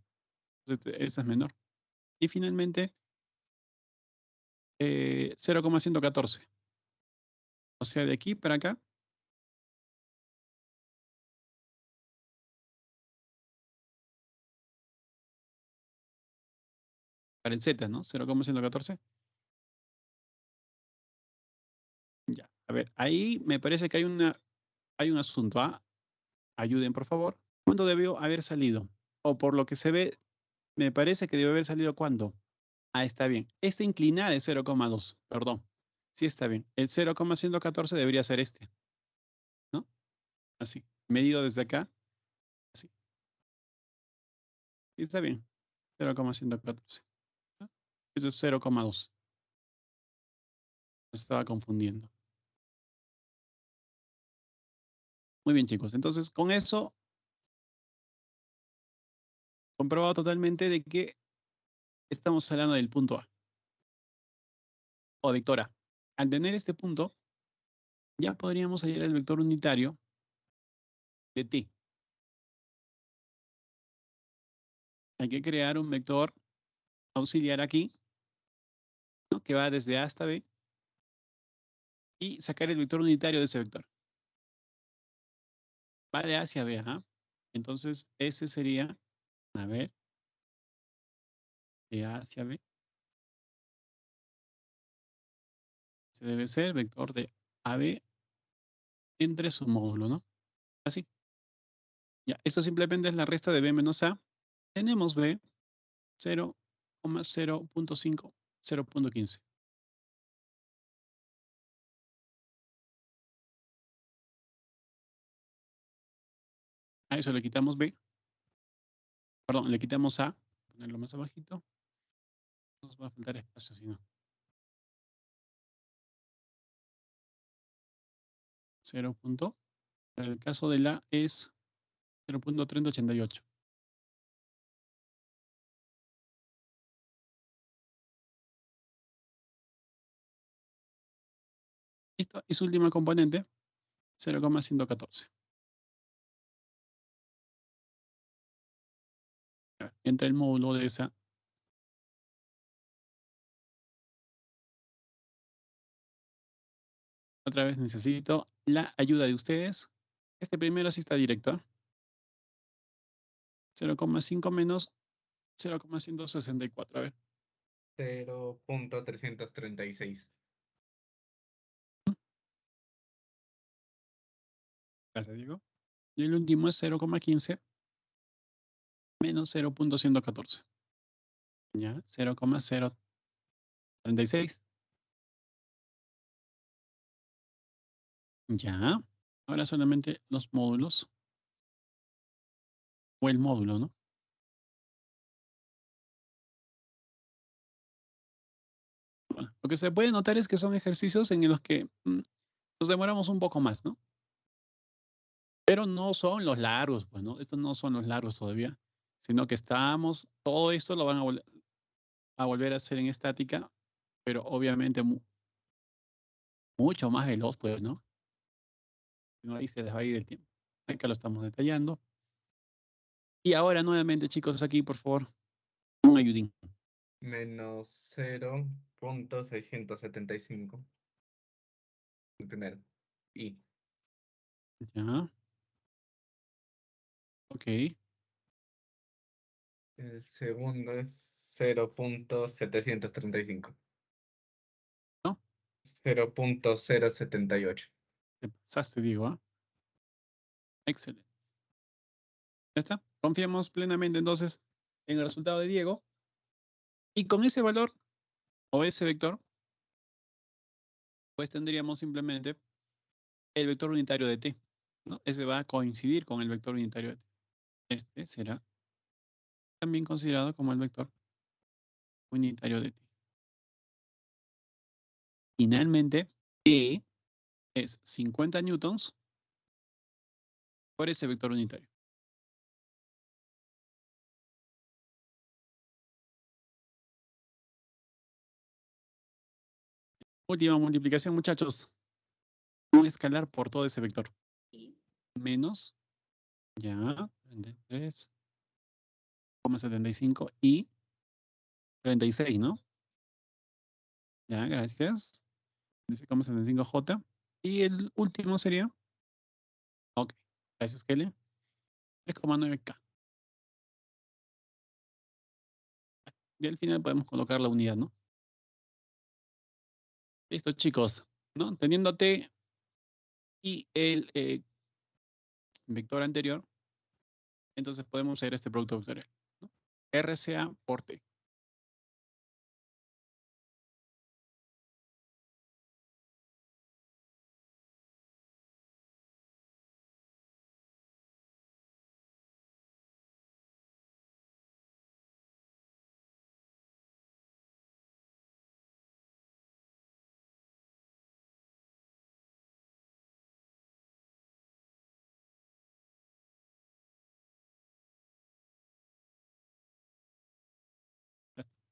Entonces, esa es menor. Y finalmente, 0.114. O sea, de aquí para acá, Para el Z, ¿no? 0,114. Ya, a ver, ahí me parece que hay un asunto. ¿Ah? Ayuden, por favor. ¿Cuándo debió haber salido? O por lo que se ve, me parece que debió haber salido ¿cuándo? Ah, está bien. Esta inclinada es 0,2, perdón. Sí está bien. El 0,114 debería ser este, ¿no? Así. Medido desde acá. Así. Sí está bien. 0,114. ¿No? Eso es 0,2. Me estaba confundiendo. Muy bien, chicos. Entonces, con eso, comprobado totalmente de que estamos hablando del punto A. O vector A. Al tener este punto, ya podríamos hallar el vector unitario de t. Hay que crear un vector auxiliar aquí, ¿no? Que va desde A hasta B, y sacar el vector unitario de ese vector. Va de A hacia B, ¿ah? Entonces, ese sería, a ver, de A hacia B. Ese debe ser vector de AB entre su módulo, ¿no? Así. Ya, esto simplemente es la resta de B menos A. Tenemos B 0,0.5, 0,15. A eso le quitamos B. Perdón, le quitamos A. Ponerlo más abajito. Nos va a faltar espacio, si no. 0. Para el caso de la es 0,3088. Listo. Y su última componente, 0,114. Entre el módulo de esa. Otra vez necesito la ayuda de ustedes. Este primero sí está directo. 0,5 menos 0,164. A ver. 0.336. Gracias, Diego. Y el último es 0,15 menos 0,114. Ya, 0,036. Ya. Ahora solamente los módulos. O el módulo, ¿no? Bueno, lo que se puede notar es que son ejercicios en los que nos demoramos un poco más, ¿no? Pero no son los largos, pues, ¿no? Estos no son los largos todavía, sino que todo esto lo van a volver a hacer en estática, pero obviamente mucho más veloz, pues, ¿no? No, ahí se les va a ir el tiempo. Acá lo estamos detallando. Y ahora nuevamente, chicos, aquí, por favor, un ayudín. Menos 0.675. El primero. Y Ya. Ok. el segundo es 0.735. ¿No? 0.078. Te pasaste, Diego, ¿ah? Excelente. Ya está. Confiamos plenamente entonces en el resultado de Diego. Y con ese valor o ese vector, pues tendríamos simplemente el vector unitario de t, ¿no? Ese va a coincidir con el vector unitario de t. Este será también considerado como el vector unitario de t. Finalmente, E es 50 newtons por ese vector unitario. Última multiplicación, muchachos. Un escalar por todo ese vector. Menos, ya, 33,75 y 36, ¿no? Ya, gracias. 36,75J. Y el último sería, ok, gracias, Kelly. 3,9K. Y al final podemos colocar la unidad, ¿no? Listo, chicos, ¿no? Teniendo T y el vector anterior, entonces podemos hacer este producto vectorial, ¿no? RCA por T.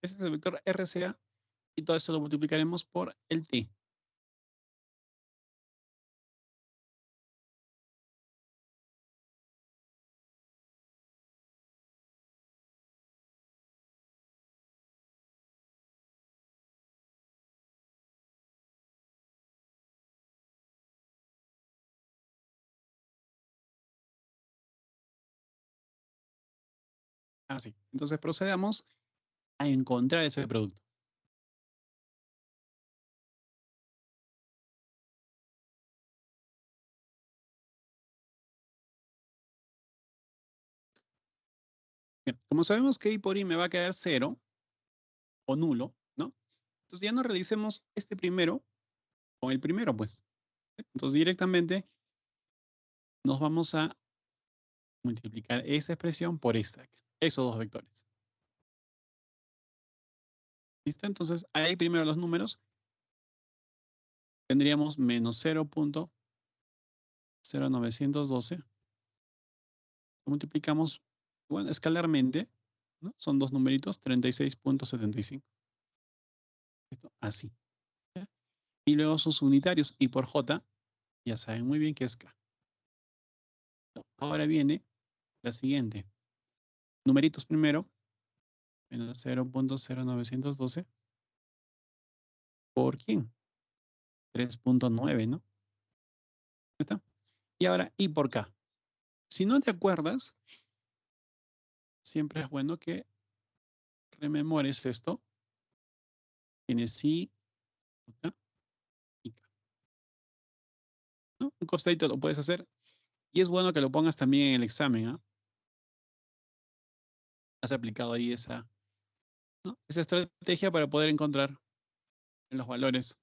Ese es el vector RCA y todo esto lo multiplicaremos por el T. Así. Entonces procedamos a encontrar ese producto. Bien, como sabemos que I por I me va a quedar 0 o nulo, ¿no? Entonces ya no realicemos este primero con el primero, pues. Entonces directamente nos vamos a multiplicar esta expresión por esta, esos dos vectores. ¿Listo? Entonces ahí primero los números. Tendríamos menos 0.0912. Multiplicamos, bueno, escalarmente, ¿no? Son dos numeritos, 36.75. ¿Listo? Así. ¿Ya? Y luego sus unitarios, y por J, ya saben muy bien que es K. Ahora viene la siguiente. Numeritos primero, menos 0.0912. ¿Por quién? 3.9, ¿no? ¿Está? Y ahora I por K. Si no te acuerdas, siempre es bueno que rememores esto. Tienes I, J y K. ¿No? Un costadito lo puedes hacer. Y es bueno que lo pongas también en el examen. ¿Ah? Has aplicado ahí esa, ¿no? Esa estrategia para poder encontrar los valores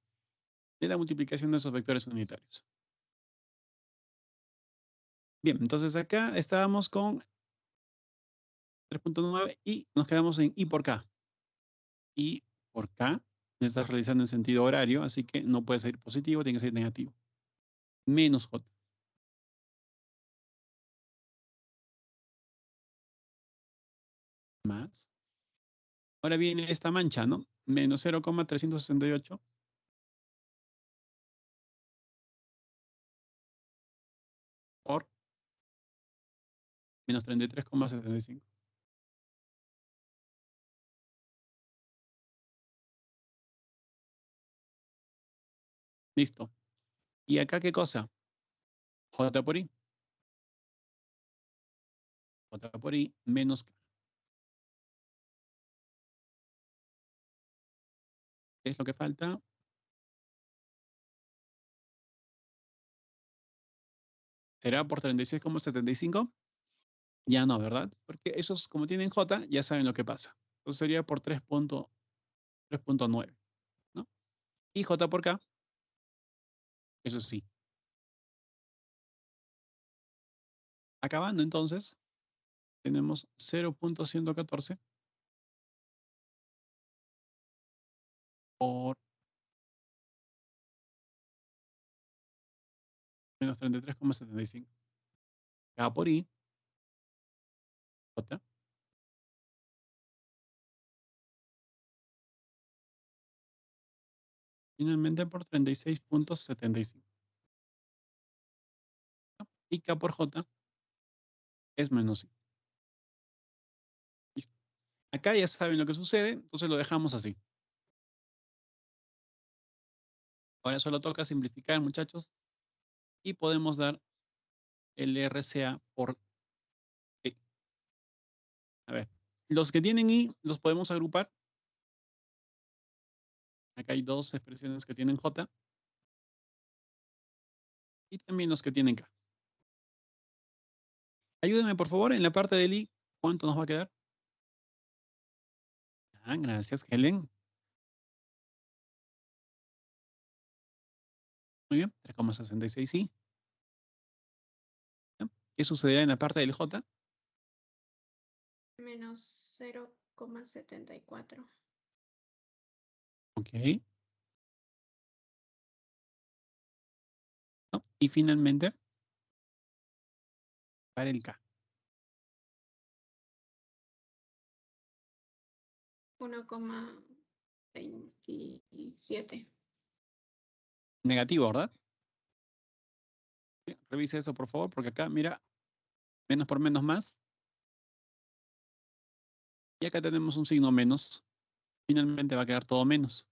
de la multiplicación de esos vectores unitarios. Bien, entonces acá estábamos con 3.9 y nos quedamos en I por K. I por K lo estás realizando en sentido horario, así que no puede ser positivo, tiene que ser negativo. Menos J. Más. Ahora viene esta mancha, ¿no? Menos 0,368 por menos 33,75. Listo. ¿Y acá qué cosa? J por I. J por I menos K. ¿Qué es lo que falta? ¿Será por 36,75? Ya no, ¿verdad? Porque esos, como tienen J, ya saben lo que pasa. Entonces sería por 3.9, ¿no? Y J por K, eso sí. Acabando entonces, tenemos 0.114 por menos 33,75. K por I, J, finalmente por 36.75. Y K por J es menos I. Listo. Acá ya saben lo que sucede, entonces lo dejamos así. Ahora solo toca simplificar, muchachos, y podemos dar el RCA por E. A ver, Los que tienen I los podemos agrupar. Acá hay dos expresiones que tienen J. Y también los que tienen K. Ayúdenme, por favor, en la parte del I, ¿cuánto nos va a quedar? Ah, gracias, Helen. Muy bien, 3,66 I. ¿Qué sucederá en la parte del J? Menos 0,74. Ok. ¿No? Y finalmente, para el K. 1,27. Negativo, ¿verdad? Sí, revise eso, por favor, porque acá, mira, menos por menos más. Y acá tenemos un signo menos. Finalmente va a quedar todo menos.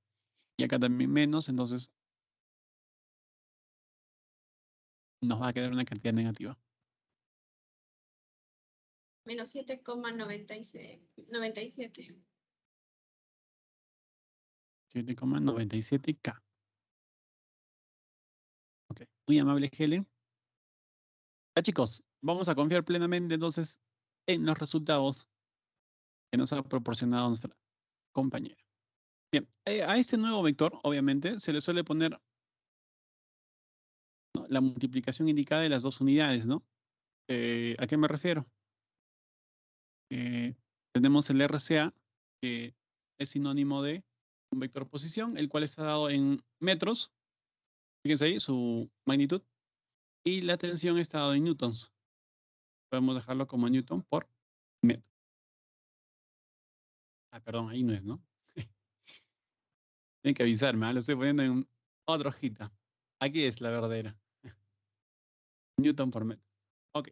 Y acá también menos, entonces nos va a quedar una cantidad negativa. Menos 7,97. 7,97K. Ok, muy amable, Helen. Ya, chicos, vamos a confiar plenamente entonces en los resultados que nos ha proporcionado nuestra compañera. Bien, a este nuevo vector, obviamente, se le suele poner, ¿no?, la multiplicación indicada de las dos unidades, ¿no? ¿A qué me refiero? Tenemos el RCA, que es sinónimo de un vector posición, el cual está dado en metros. Fíjense ahí, su magnitud. Y la tensión está dado en newtons. Podemos dejarlo como newton por metro. Ah, perdón, ahí no es, ¿no? Tienen que avisarme, ¿eh? Lo estoy poniendo en otra hojita. Aquí es la verdadera. Newton por metro. Ok.